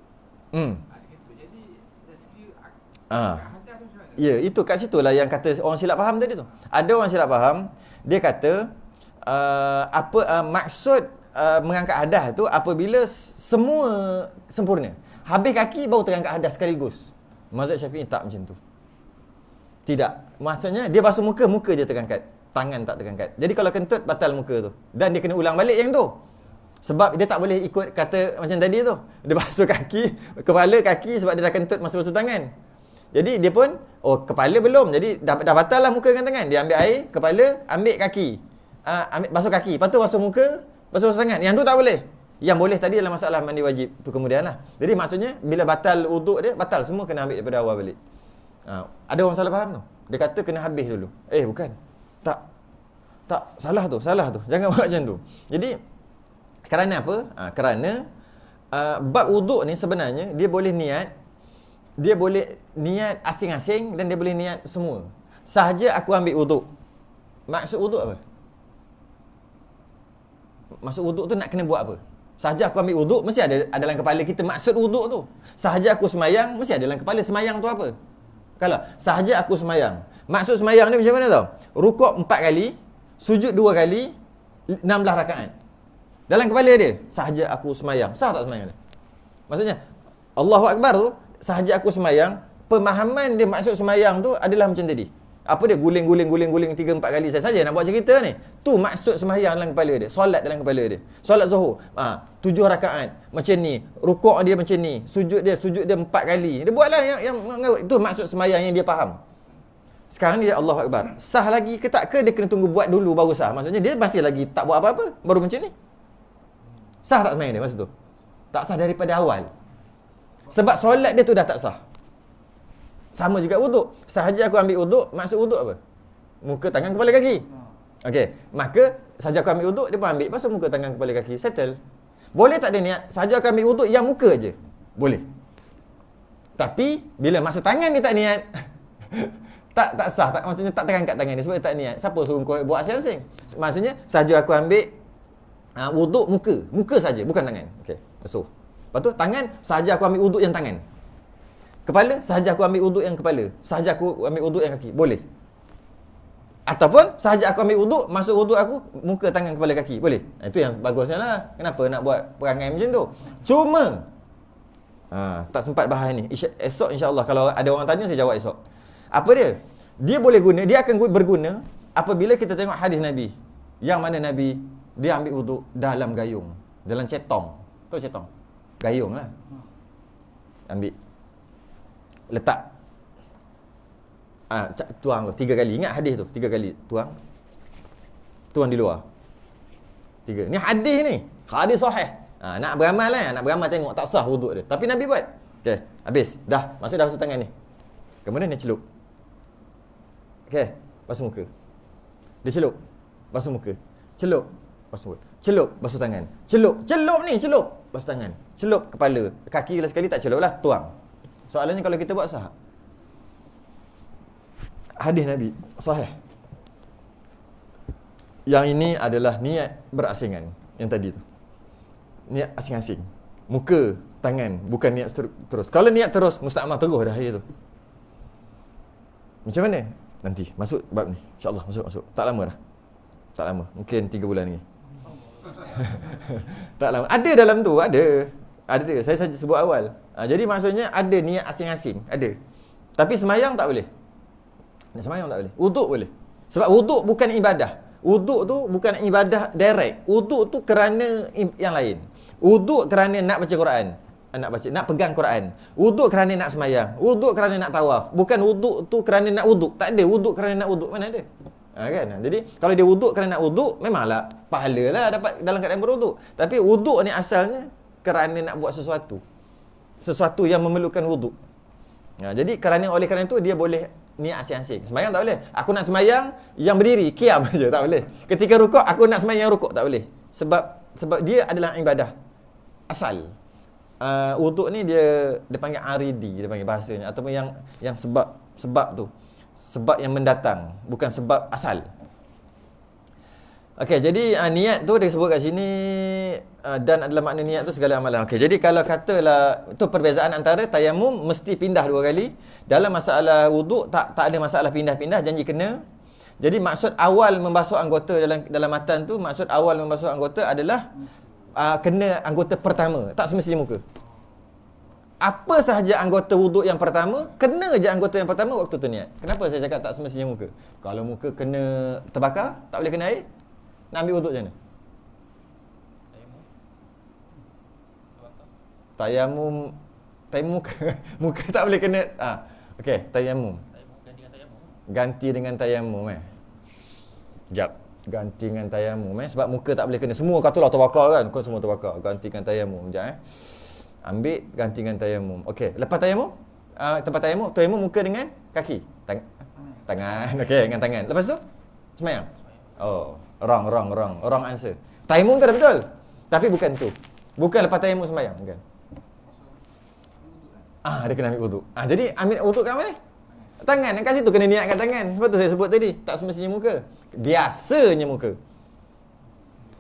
Ya, itu kat situlah yang kata orang silap faham tadi tu. Ada orang silap faham, dia kata maksud mengangkat hadas tu apabila semua sempurna. Habis kaki baru terangkat hadas sekaligus. Mazhab Syafi'i tak macam tu. Tidak. Maksudnya dia basuh muka je terangkat, tangan tak terangkat. Jadi kalau kentut batal muka tu. Dan dia kena ulang balik yang tu. Sebab dia tak boleh ikut kata macam tadi tu. Dia basuh kepala kaki sebab dia dah kentut masa basuh tangan. Jadi dia pun, kepala belum. Jadi dah batal lah muka dengan tangan. Dia ambil air, kepala, ambil kaki. ambil basuh kaki, lepas tu basuh muka, basuh tangan. Yang tu tak boleh. Yang boleh tadi adalah masalah mandi wajib tu kemudian lah. Jadi maksudnya bila batal wuduk dia, batal semua kena ambil daripada awal balik. Ada orang salah faham tu. Dia kata kena habis dulu. Bukan. Tak, salah tu. Jangan buat macam tu. Jadi kerana apa? Kerana bab wuduk ni sebenarnya dia boleh niat asing-asing dan dia boleh niat semua. Sahaja aku ambil wuduk. Maksud wuduk apa? Maksud wuduk tu nak kena buat apa? Sahaja aku ambil wuduk, mesti ada dalam kepala kita maksud wuduk tu. Sahaja aku semayang, mesti ada dalam kepala semayang tu apa? Kalau sahaja aku semayang, maksud semayang ni macam mana tau? Rukuk 4 kali, sujud 2 kali, 16 rakaat. Dalam kepala dia, sahaja aku semayang. Sah tak semayang dia? Maksudnya, Allahu Akbar tu, sahaja aku semayang, pemahaman dia maksud semayang tu adalah macam tadi. Apa dia? Guling 3-4 kali saja nak buat cerita ni. Tu maksud semayang dalam kepala dia. Solat dalam kepala dia. Solat Zuhur. 7 rakaat. Macam ni. Rukuk dia macam ni. Sujud dia 4 kali. Dia buatlah yang itu maksud semayang yang dia faham. Sekarang ni dia Allahu Akbar. Sah lagi ke tak ke? Dia kena tunggu buat dulu baru sah. Maksudnya dia masih lagi tak buat apa-apa. Baru macam ni. Sah tak semayang dia masa tu? Tak sah daripada awal. Sebab solat dia tu dah tak sah. Sama juga wuduk. Sahaja aku ambil wuduk, maksud wuduk apa? Muka, tangan, kepala, kaki. Okey, maka sahaja aku ambil wuduk, dia pun ambil pasal muka, tangan, kepala, kaki. Settle. Boleh tak dia niat? Sahaja aku ambil wuduk yang muka je. Boleh. Tapi bila masuk tangan dia tak niat. tak sah, maksudnya tak terangkat tangan dia sebab dia tak niat. Siapa suruh kau buat asing-asing? Maksudnya sahaja aku ambil wuduk muka saja, bukan tangan. Okey, basuh. Lepas tu tangan, sahaja aku ambil wuduk yang tangan. Kepala, sahaja aku ambil wuduk yang kepala. Sahaja aku ambil wuduk yang kaki. Boleh. Ataupun, sahaja aku ambil wuduk, masuk wuduk aku, muka, tangan, kepala, kaki. Boleh. Itu yang bagusnya lah. Kenapa nak buat perangai macam tu? Cuma, tak sempat bahas ni. Esok insyaAllah, kalau ada orang tanya, saya jawab esok. Apa dia? Dia boleh guna, dia akan berguna apabila kita tengok hadis Nabi. Yang mana Nabi, dia ambil wuduk dalam gayung. Dalam cetong. Tahu cetong? Gayung lah. Ambil. Letak tuang tu 3 kali. Ingat hadis tu 3 kali tuang di luar 3. Ni hadis ni, hadis sahih. Nak beramal lah, nak beramal tengok tak sah wuduk dia, tapi Nabi buat. Okey, habis dah masuk dah basuh tangan ni, kemudian dia celup. Okey, basuh muka, dia celup, basuh muka, celup, basuh muka, celup, basuh tangan, celup ni, celup, basuh tangan, celup kepala, kaki sekali tak celup lah, tuang. Soalannya kalau kita buat sah? Hadis Nabi sahih. Yang ini adalah niat berasingan. Yang tadi tu, niat asing-asing. Muka, tangan, bukan niat terus. Kalau niat terus, musta'mal terus dah air tu. Macam mana? Nanti masuk bab ni, InsyaAllah masuk. Tak lama dah. Tak lama, mungkin 3 bulan lagi. Tak lama. Ada dalam tu, ada. Saya saja sebut awal. Jadi maksudnya ada niat asing-asing, ada. Tapi semayang tak boleh. Semayang tak boleh. Wuduk boleh. Sebab wuduk bukan ibadah. Wuduk tu bukan ibadah direct. Wuduk tu kerana yang lain. Wuduk kerana nak baca Quran, nak pegang Quran. Wuduk kerana nak semayang. Wuduk kerana nak tawaf. Bukan wuduk tu kerana nak wuduk. Tak ada wuduk kerana nak wuduk. Mana ada? Kan? Jadi kalau dia wuduk kerana nak wuduk, memanglah pahala lah dapat dalam keadaan berwuduk. Tapi wuduk ni asalnya kerana nak buat sesuatu yang memerlukan wuduk. Jadi oleh kerana itu dia boleh niat asing-asing. Semayang tak boleh. Aku nak semayang yang berdiri, qiyam saja, tak boleh. Ketika rukuk, aku nak semayang rukuk, tak boleh. Sebab dia adalah ibadah asal. Wuduk ni dia panggil aridi, dia panggil bahasanya, ataupun yang sebab tu. Sebab yang mendatang, bukan sebab asal. Okey, jadi niat tu dia sebut kat sini, dan adalah makna niat tu segala amalan. Okey, jadi kalau katalah tu perbezaan antara tayamum mesti pindah 2 kali. Dalam masalah wuduk tak ada masalah pindah-pindah, janji kena. Jadi maksud awal membasuh anggota dalam matan tu, maksud awal membasuh anggota adalah kena anggota pertama, tak semestinya muka. Apa sahaja anggota wuduk yang pertama, kena je anggota yang pertama waktu tu niat. Kenapa saya cakap tak semestinya muka? Kalau muka kena terbakar, tak boleh kena air, nak ambil wuduk macam mana? Tayamum muka tak boleh kena. Okey, tayamum. Ganti dengan tayamum. Jap. Gantikan tayamum sebab muka tak boleh kena. Semua katalah terbakar kan. Kau semua terbakar. Gantikan tayamum. Sekejap Ambil gantikan tayamum. Okey, lepas tayamum, tempat tayamum muka dengan kaki. Tangan. Okey, dengan tangan. Lepas tu sembahyang. Oh, wrong answer. Tayamum tu dah betul. Tapi bukan tu. Bukan lepas tayamum sembahyang, bukan. Dia kena ambil wuduk. Jadi ambil wuduk kat mana? Tangan. Kat situ kena niat kat tangan. Sebab tu saya sebut tadi, tak semestinya muka. Biasanya muka.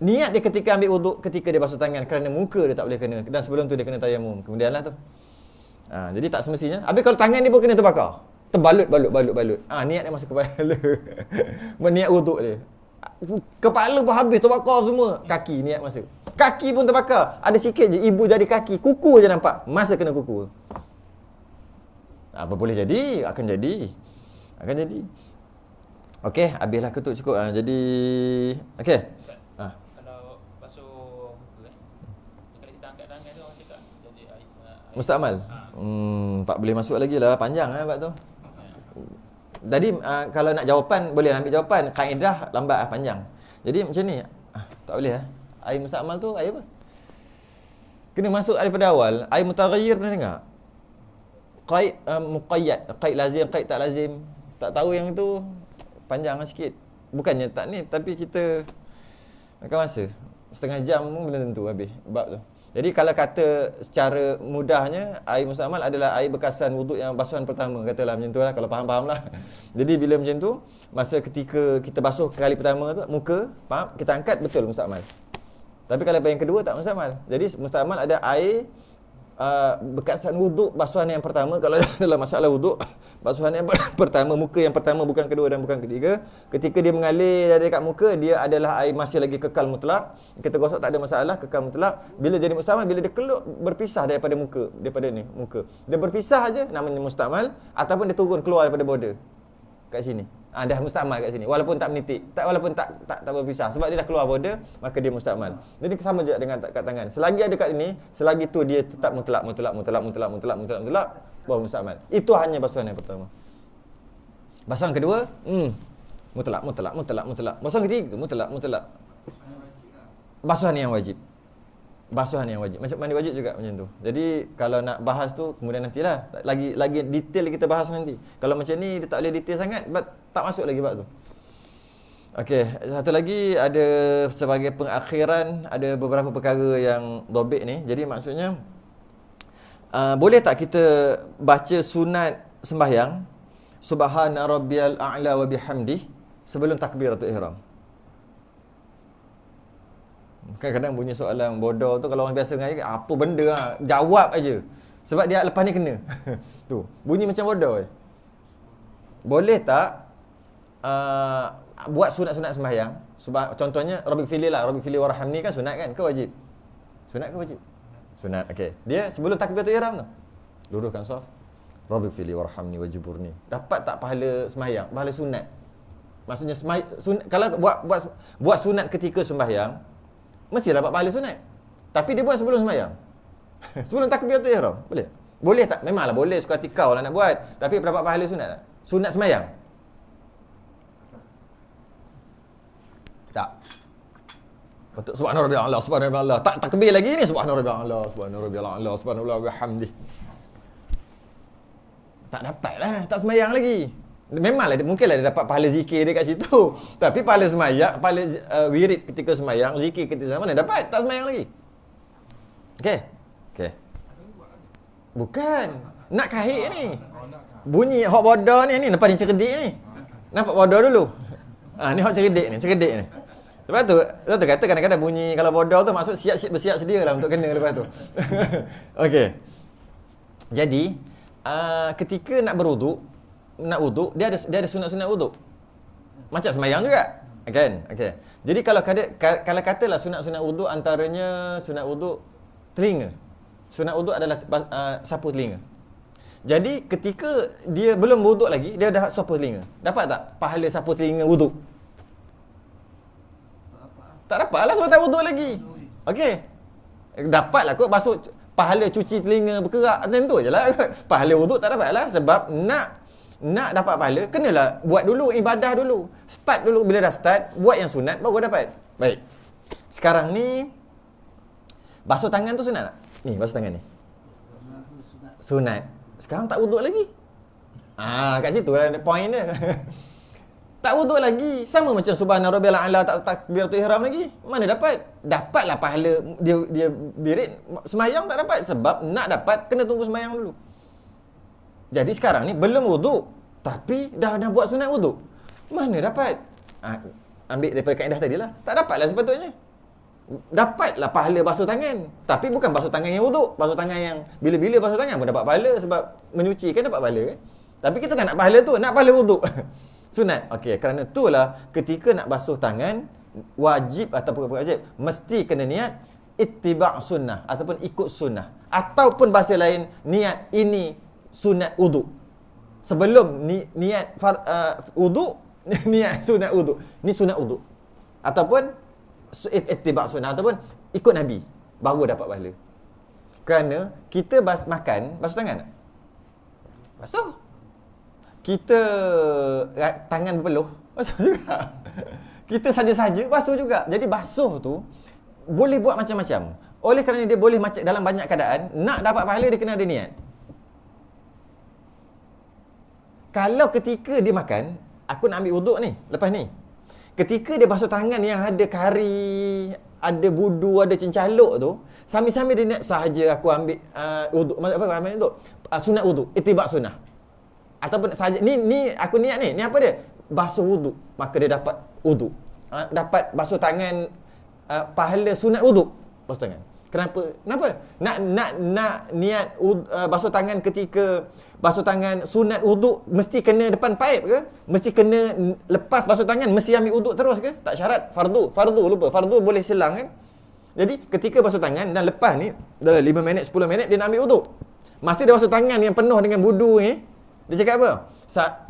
Niat dia ketika ambil wuduk, ketika dia basuh tangan, kerana muka dia tak boleh kena. Dan sebelum tu dia kena tayamum. Kemudianlah tu. Jadi tak semestinya. Habis kalau tangan dia pun kena terbakar. Terbalut. Niat dia masuk kepala. Niat wuduk dia. Kepala pun habis terbakar semua. Kaki niat masuk. Kaki pun terbakar. Ada sikit je ibu jadi kaki. Kuku je nampak. Masa kena kuku. Apa boleh jadi? Akan jadi. Okey, habislah ketuk cukup. Jadi okey. Kalau basuh muka kalau kita angkat tangan tu orang cakap jadi air Mustakmal. Tak boleh masuk lagi lah. Panjang bab tu. Jadi kalau nak jawapan, boleh ambil jawapan. Kaedah lambat panjang. Jadi macam ni. Tak boleh Air mustakmal tu air apa? Kena masuk daripada awal. Air mutaghayyir pernah dengar? Qaid muqayyad, qaid lazim, qaid tak lazim. Tak tahu yang itu panjang sikit. Bukannya tak ni, tapi kita akan masa setengah jam pun belum tentu habis bab tu. Jadi kalau kata secara mudahnya, air mustakmal adalah air bekasan wuduk yang basuhan pertama, katalah macam tu lah, kalau faham lah. Jadi bila macam tu, masa ketika kita basuh kali pertama tu, muka, faham? Kita angkat, betul mustakmal. Tapi kalau yang kedua tak mustakmal. Jadi mustakmal ada air bekasan wuduk basuhan yang pertama. Kalau dalam masalah wuduk, basuhan yang pertama, muka yang pertama, bukan kedua dan bukan ketiga. Ketika dia mengalir dari dekat muka, dia adalah air masih lagi kekal mutlak. Kita gosok tak ada masalah, kekal mutlak. Bila jadi mustakmal, bila dia keluar berpisah daripada muka, daripada ni muka, dia berpisah aja, namanya mustakmal. Ataupun dia turun keluar daripada border kat sini, dah mustakmal kat sini, walaupun tak menitik, walaupun tak berpisah, sebab dia dah keluar border, maka dia mustakmal. Jadi sama juga dengan kat tangan. Selagi ada kat ini, selagi tu dia tetap mutlak, baru mustakmal. Itu hanya basuhan yang pertama. Basuhan kedua, mutlak. Basuhan ketiga, mutlak. Basuhan yang wajib. Macam mandi wajib juga macam tu. Jadi kalau nak bahas tu kemudian nantilah. Lagi detail kita bahas nanti. Kalau macam ni dia tak boleh detail sangat, tak masuk lagi bab tu. Okey, satu lagi ada sebagai pengakhiran, ada beberapa perkara yang dobit ni. Jadi maksudnya boleh tak kita baca sunat sembahyang Subhana rabbiyal a'la wa bihamdih sebelum takbiratul ihram? Kadang-kadang bunyi soalan bodoh tu kalau orang biasa dengan apa benda jawab aja. Sebab dia lepas ni kena. Tu, bunyi macam bodoh. Boleh tak buat sunat-sunat sembahyang? Sebab contohnya Rabbighfirli warhamni kan sunat kan? Ke wajib? Sunat ke wajib? Sunat. Okey. Dia sebelum takbiratul ihram tu. Luruskan saf. Rabbighfirli warhamni wajburni. Dapat tak pahala sembahyang? Pahala sunat. Maksudnya kalau buat sunat ketika sembahyang mesti dapat pahala sunat. Tapi dia buat sebelum sembahyang. Sebelum takbiratul ihram. Boleh? Boleh tak? Memanglah boleh, suka hati kau lah nak buat. Tapi dapat pahala sunat tak? Sunat sembahyang. Tak. Betul. Subhanallah. Tak takbir lagi ni. Subhanallah. Subhanallah bihamdih. Tak dapat lah. Tak sembahyang lagi. Memanglah mungkinlah dia dapat pahala zikir dia kat situ. Tapi pahala sembahyang, pahala wirid ketika sembahyang, zikir ketika sembahyang mana dapat? Tak sembahyang lagi. Okey. Bukan. Nak kahit ni. Bunyi hok bodoh ni nampak ni cerdik ni. Nampak bodoh dulu. Ni hok cerdik ni. Lepas tu kata kadang-kadang bunyi kalau bodoh tu maksud bersiap sedia lah untuk kena lepas tu. Okey. Jadi ketika nak wuduk, dia ada sunat-sunat wuduk. Macam sembahyang juga. Kan? Okey. Jadi kalau katalah sunat-sunat wuduk antaranya sunat wuduk telinga. Sunat wuduk adalah sapu telinga. Jadi ketika dia belum wuduk lagi, dia dah sapu telinga. Dapat tak pahala sapu telinga wuduk? Tak dapat lah sebab tak wuduk lagi. Okey. Dapatlah kot basuh pahala cuci telinga berkerak tentu je lah. Pahala wuduk tak dapat lah sebab nak dapat pahala, kenalah buat dulu ibadah dulu. Start dulu, bila dah start, buat yang sunat baru dapat. Baik. Sekarang ni basuh tangan tu sunat tak? Ni basuh tangan ni. Sunat. Sekarang tak wuduk lagi. Kat situ lah point dia. Tak wuduk lagi. Sama macam subhana rabbiyal a'la tak takbiratul ihram lagi. Mana dapat? Dapatlah pahala dia birit sembahyang tak dapat sebab nak dapat kena tunggu sembahyang dulu. Jadi sekarang ni belum wuduk tapi dah buat sunat wuduk. Mana dapat? Ambil daripada kaedah tadi lah. Tak dapatlah sepatutnya. Dapatlah pahala basuh tangan. Tapi bukan basuh tangan yang wuduk. Basuh tangan yang bila-bila basuh tangan pun dapat pahala sebab menyuci kan dapat pahala kan. Tapi kita tak nak pahala tu, nak pahala wuduk. Sunat. Okey, kerana itulah ketika nak basuh tangan wajib ataupun bukan wajib, mesti kena niat ittiba' sunnah ataupun ikut sunnah. Ataupun bahasa lain, niat ini sunat wuduk. Sebelum niat wuduk, niat sunat wuduk. Ni sunat wuduk. Ataupun ittiba' sunnah ataupun ikut Nabi baru dapat pahala. Kerana kita makan basuh tangan tak? Basuh. Kita tangan berpeluh basuh juga. Kita saja-saja basuh juga. Jadi basuh tu boleh buat macam-macam. Oleh kerana dia boleh dalam banyak keadaan, nak dapat pahala dia kena ada niat. Kalau ketika dia makan, aku nak ambil wuduk ni, lepas ni. Ketika dia basuh tangan yang ada kari, ada budu, ada cincaluk tu, sambil-sambil dia niat sahaja aku ambil wuduk. Apa ambil wuduk? Sunat wuduk, ittiba' sunnah. Ataupun sahaja ni aku niat ni apa dia? Basuh wuduk, maka dia dapat wuduk. Dapat basuh tangan pahala sunat wuduk, basuh tangan. Kenapa? Nak niat basuh tangan ketika basuh tangan sunat wuduk mesti kena depan paip ke? Mesti kena lepas basuh tangan mesti ambil wuduk terus ke? Tak syarat. Fardu lupa. Fardu boleh selang kan? Jadi ketika basuh tangan dan lepas ni dalam 5 minit 10 minit dia nak ambil wuduk. Masa dia basuh tangan yang penuh dengan budu ni, dia cakap apa?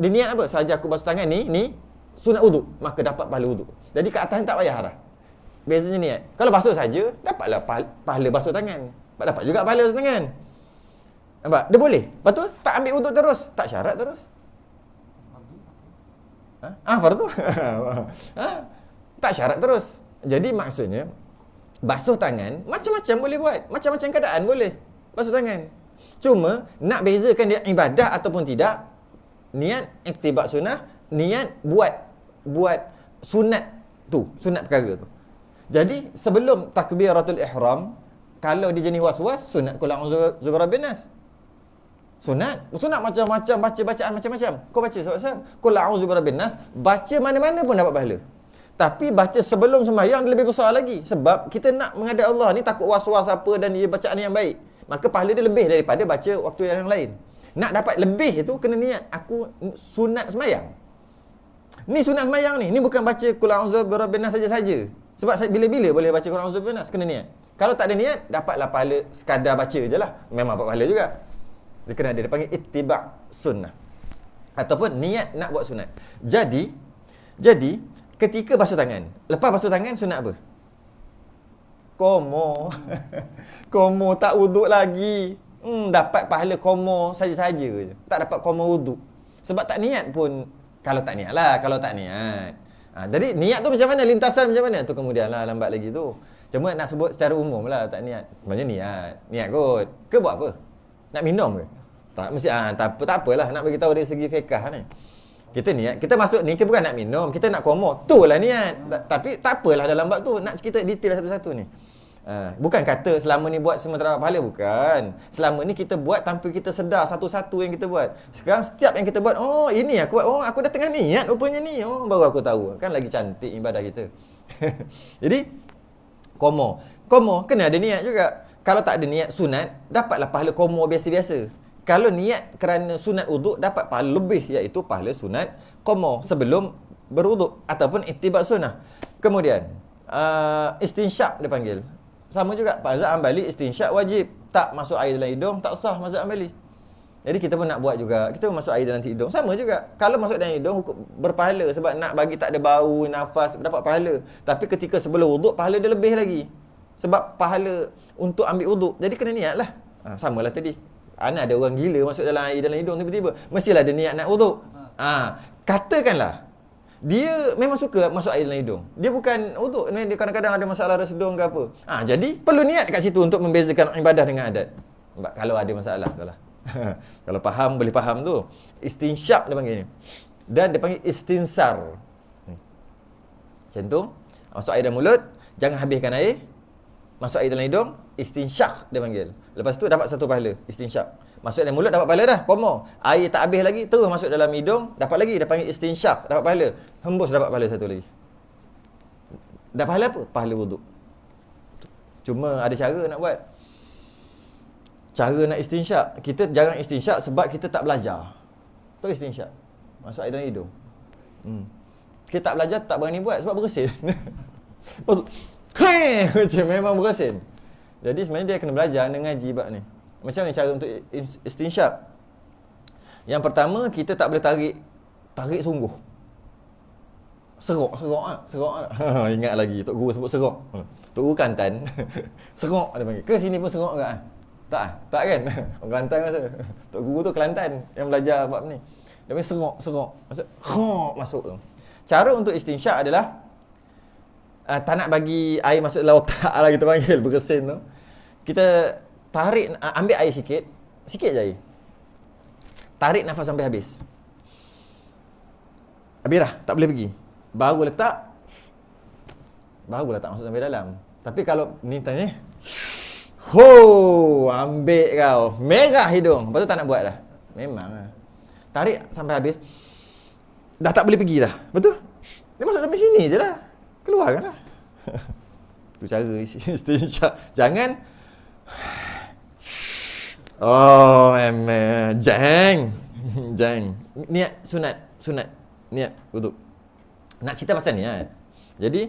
Dia niat apa? Sahaja aku basuh tangan ni sunat wuduk, maka dapat pahala wuduk. Jadi kat atas tak payah dah. Bezanya niat. Kalau basuh saja, dapatlah pahala basuh tangan. Dapat juga pahala basuh tangan. Nampak? Dia boleh. Betul? Tak ambil wuduk terus. Tak syarat terus. Fardu. Tak syarat terus. Jadi maksudnya, basuh tangan, macam-macam boleh buat. Macam-macam keadaan boleh basuh tangan. Cuma, nak bezakan dia ibadah ataupun tidak, niat ittiba' sunnah, niat buat sunat tu, sunat perkara tu. Jadi, sebelum takbiratul ihram, kalau dia jenis was-was, sunat qul a'udzu birabbin nas. Sunat macam-macam, baca bacaan macam-macam. Kau baca sebab qul a'udzu birabbin nas, baca mana-mana pun dapat pahala. Tapi baca sebelum sembahyang dia lebih besar lagi. Sebab kita nak menghadap Allah ni takut was-was apa dan dia bacaan yang baik. Maka pahala dia lebih daripada baca waktu yang lain. Nak dapat lebih itu kena niat aku sunat sembahyang. Ni sunat sembahyang ni. Ni bukan baca qul a'udzu birabbin nas saja-saja. Sebab bila-bila boleh baca qul a'udzu birabbin nas, kena niat. Kalau tak ada niat, dapatlah pahala sekadar baca je lah. Memang dapat pahala juga. Dia kena ada, dia panggil ittiba' sunnah. Ataupun niat nak buat sunat. Jadi ketika basuh tangan, lepas basuh tangan sunat apa? Komo. Komo tak wuduk lagi. Dapat pahala komo saja-saja je. Tak dapat komo wuduk. Sebab tak niat pun. Kalau tak niat lah, kalau tak niat. Jadi niat tu macam mana? Lintasan macam mana? Tu kemudian lah, lambat lagi tu. Cuma nak sebut secara umum lah, tak niat. Maksudnya niat. Niat kot. Ke buat apa? Nak minum ke? Tak mesti tak apalah nak bagi tahu dari segi fiqh ni. Kita niat, kita masuk ni kita bukan nak minum, kita nak komo. Itulah niat. Tapi tak apalah dalam bab tu, nak kita detail satu-satu ni. Bukan kata selama ni buat semua tak dapat pahala, bukan. Selama ni kita buat tanpa kita sedar satu-satu yang kita buat. Sekarang setiap yang kita buat, oh ini aku buat, oh aku dah tengah niat rupanya ni. Oh baru aku tahu. Kan lagi cantik ibadah kita. Jadi komo kena ada niat juga. Kalau tak ada niat sunat, dapatlah pahala komo biasa-biasa. Kalau niat kerana sunat wuduk, dapat pahala lebih, iaitu pahala sunat komo sebelum berwuduk ataupun ittiba' sunnah. Kemudian istinsyak dia panggil. Sama juga mazhab Hambali, istinsyak wajib. Tak masuk air dalam hidung tak sah mazhab Hambali. Jadi kita pun nak buat juga. Kita pun masuk air dalam hidung. Sama juga. Kalau masuk dalam hidung berpahala sebab nak bagi tak ada bau, nafas, dapat pahala. Tapi ketika sebelum wuduk, pahala dia lebih lagi. Sebab pahala untuk ambil wuduk. Jadi kena niat lah. Samalah tadi. Ana ada orang gila masuk dalam air dalam hidung tiba-tiba. Mestilah dia niat nak wuduk. Katakanlah dia memang suka masuk air dalam hidung. Dia bukan wuduk, dia kadang-kadang ada masalah rasa hidung ke apa. Jadi perlu niat kat situ untuk membezakan ibadah dengan adat. Kalau ada masalah tu lah. Kalau faham, boleh faham tu. Istinsyak dia panggil ni. Dan dia panggil istinsar. Macam tu. Masuk air dalam mulut, jangan habiskan air. Masuk air dalam hidung, istinsyak dia panggil. Lepas tu dapat satu pahala, istinsyak. Masuk dalam mulut dapat pahala dah, komo. Air tak habis lagi, terus masuk dalam hidung, dapat lagi, dia panggil istinsyak, dapat pahala. Hembus dapat pahala satu lagi. Dapat pahala apa? Pahala wuduk. Cuma ada cara nak buat. Cara nak istinsyak, kita jangan istinsyak sebab kita tak belajar. Tu istinsyak. Masuk air dalam hidung. Kita tak belajar, tak berani buat sebab bersin. Macam memang bersin. Jadi sebenarnya dia kena belajar, kena ngaji bab ni. Macam ni cara untuk istinsyak? Yang pertama, kita tak boleh tarik sungguh. Serok. Ingat lagi, Tok Guru sebut serok. Tok Guru Kelantan. Serok dia panggil. Ke sini pun serok ke? Tak kan? Orang Kelantan rasa. Tok Guru tu Kelantan yang belajar bab ni. Dia panggil serok. Masuk tu. Cara untuk istinsyak adalah tak nak bagi air masuk dalam otak lah kita panggil, bersin tu. Kita tarik, ambil air sikit je air. Tarik nafas sampai habis. Habis dah, tak boleh pergi. Baru letak masuk sampai dalam. Tapi kalau ni tanya, ambil kau. Merah hidung. Lepas tu tak nak buat dah. Memang lah. Tarik sampai habis. Dah tak boleh pergi dah. Betul? Dia masuk sampai sini je lah. Keluarkan lah. Tu cara istinsyak. Jangan Jang. Niat sunat. Niat wuduk. Nak cerita pasal niat. Jadi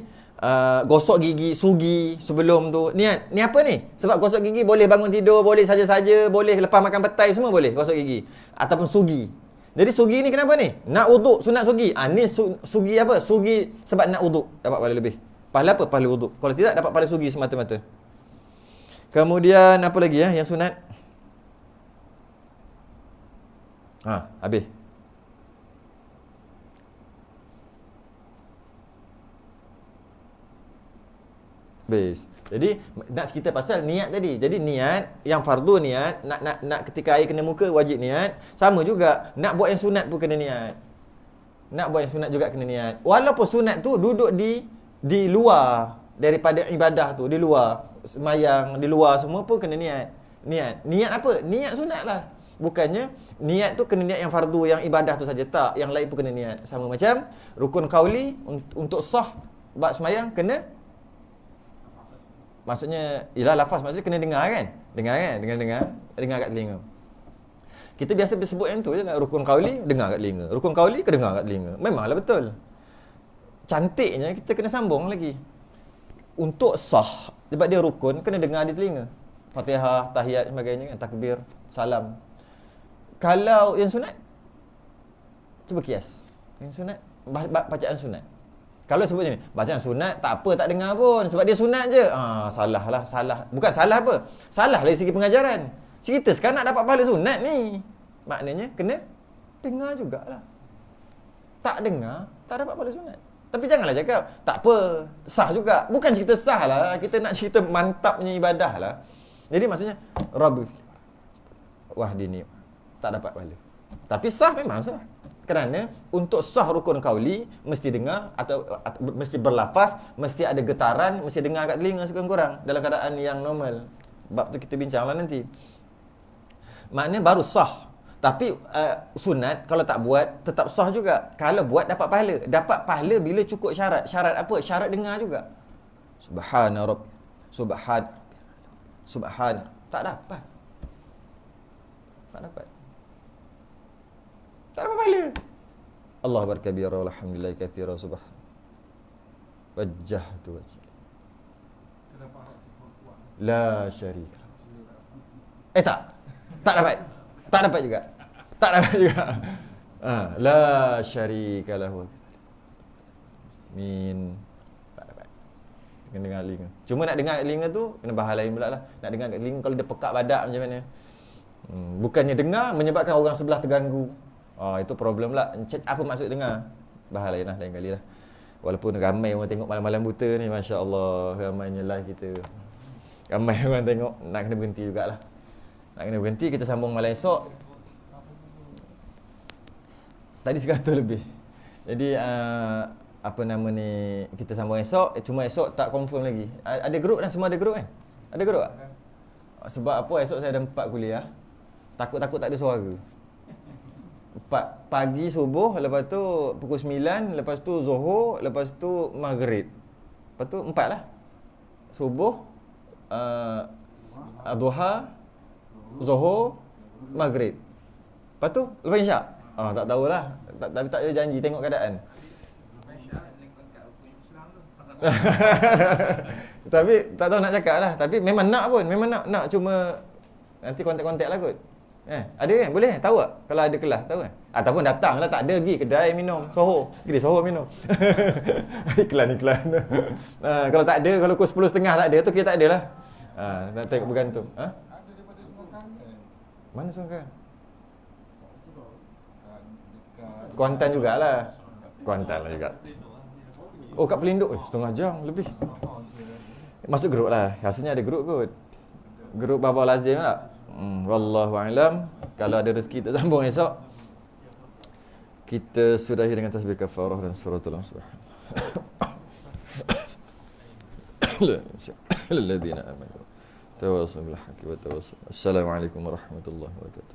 gosok gigi, sugi sebelum tu. Niat. Ni apa ni? Sebab gosok gigi boleh bangun tidur, boleh saja-saja, boleh lepas makan petai, semua boleh gosok gigi. Ataupun sugi. Jadi sugi ni kenapa ni? Nak wuduk, sunat sugi. Ni sugi apa? Sugi sebab nak wuduk, dapat pahala lebih. Pahala apa? Pahala wuduk. Kalau tidak, dapat pahala sugi semata-mata. Kemudian apa lagi yang sunat? Habis. Jadi nak cerita pasal niat tadi. Jadi niat yang fardu niat, nak ketika air kena muka wajib niat. Sama juga nak buat yang sunat pun kena niat. Nak buat yang sunat juga kena niat. Walaupun sunat tu duduk di luar daripada ibadah tu, di luar sembahyang, di luar semua pun kena niat. Niat apa? Niat sunat lah. Bukannya niat tu kena niat yang fardu, yang ibadah tu saja, tak, yang lain pun kena niat. Sama macam rukun qauli untuk sah bab sembahyang kena, maksudnya ialah lafaz, maksudnya kena dengar kan? Dengar kat telinga. Kita biasa sebut yang tu je lah, rukun qauli dengar kat telinga. Rukun qauli ke dengar kat telinga. Memanglah betul. Cantiknya kita kena sambung lagi. Untuk sah, sebab dia rukun, kena dengar di telinga. Fatihah, tahiyat sebagainya kan, takbir, salam. Kalau yang sunat, cuba kias. Yang sunat, bacaan sunat. Kalau sebutnya ni, bacaan sunat, tak apa, tak dengar pun. Sebab dia sunat je. Salah. Bukan salah apa. Salah dari segi pengajaran. Kita sekarang nak dapat pahala sunat ni. Maknanya, kena dengar jugalah. Tak dengar, tak dapat pahala sunat. Tapi janganlah cakap, tak apa, sah juga. Bukan cerita sah lah. Kita nak cerita mantapnya ibadah lah. Jadi maksudnya, Rabbi wahdini, tak dapat pahala. Tapi sah memang sah. Kerana untuk sah rukun qauli mesti dengar atau mesti berlafaz, mesti ada getaran, mesti dengar kat telinga sekurang-kurang dalam keadaan yang normal. Bab tu kita bincanglah nanti. Maknanya baru sah. Tapi sunat kalau tak buat tetap sah juga. Kalau buat dapat pahala. Dapat pahala bila cukup syarat. Syarat apa? Syarat dengar juga. Subhana rabb. Subhana. Tak dapat. Tak dapat pahala. Allah barkabira walhamdulillah katsira subhan. Wajjahtu wajhi. La syarika. Tak dapat. Tak dapat juga. La syarika lahu. Tak dapat. Kena dengar telinga. Cuma nak dengar telinga tu kena bahasa lain pula lah. Nak dengar kat telinga kalau dia pekak badak macam mana. Bukannya dengar menyebabkan orang sebelah terganggu. Itu problem lah. Apa maksud dengar? Bahas lain kali lah. Walaupun ramai orang tengok malam-malam buta ni, Masya Allah, ramainya live kita. Ramai orang tengok, nak kena berhenti jugalah. Nak kena berhenti, kita sambung malam esok. Tadi 100 lebih. Jadi apa nama ni, kita sambung esok. Cuma esok tak confirm lagi. Ada grup kan? Semua ada grup kan? Ada grup tak? Sebab apa, esok saya ada 4 kuliah. Takut-takut tak ada suara. 4 pagi subuh, lepas tu pukul 9, lepas tu Zuhur, lepas tu Maghrib. Lepas tu 4 lah. Subuh, Duha, Zuhur, Maghrib. Lepas tu lepas Isyak. Tak tahulah. Tapi tak ada janji, tengok keadaan. Tapi tak tahu nak cakap lah. Tapi memang nak pun, memang nak cuma nanti kontak-kontak lah kot. Ada kan? Boleh kan? Tahu tak? Kalau ada kelas, tahu kan? Ataupun datang lah, tak ada, pergi kedai minum, Soho. Pergi Soho minum. Iklan. Kalau tak ada, kalau pukul 10.30 tak ada, tu kita tak ada lah. Nak tengok bergantung. Ada daripada Sungai Mana Sungai? Kuantan jugalah. Kuantan lah juga. Oh, kat Pelinduk. Setengah jam lebih. Masuk grup lah. Rasanya ada grup kot. Grup Baba Lazim tak? Wallahu a'lam. Kalau ada rezeki kita sambung esok. Kita sudahi dengan tasbih kafarah dan suratul Asr. Lilladzina amanu. Tawassaw bil haqqi wa tawassaw. Assalamualaikum warahmatullahi wabarakatuh.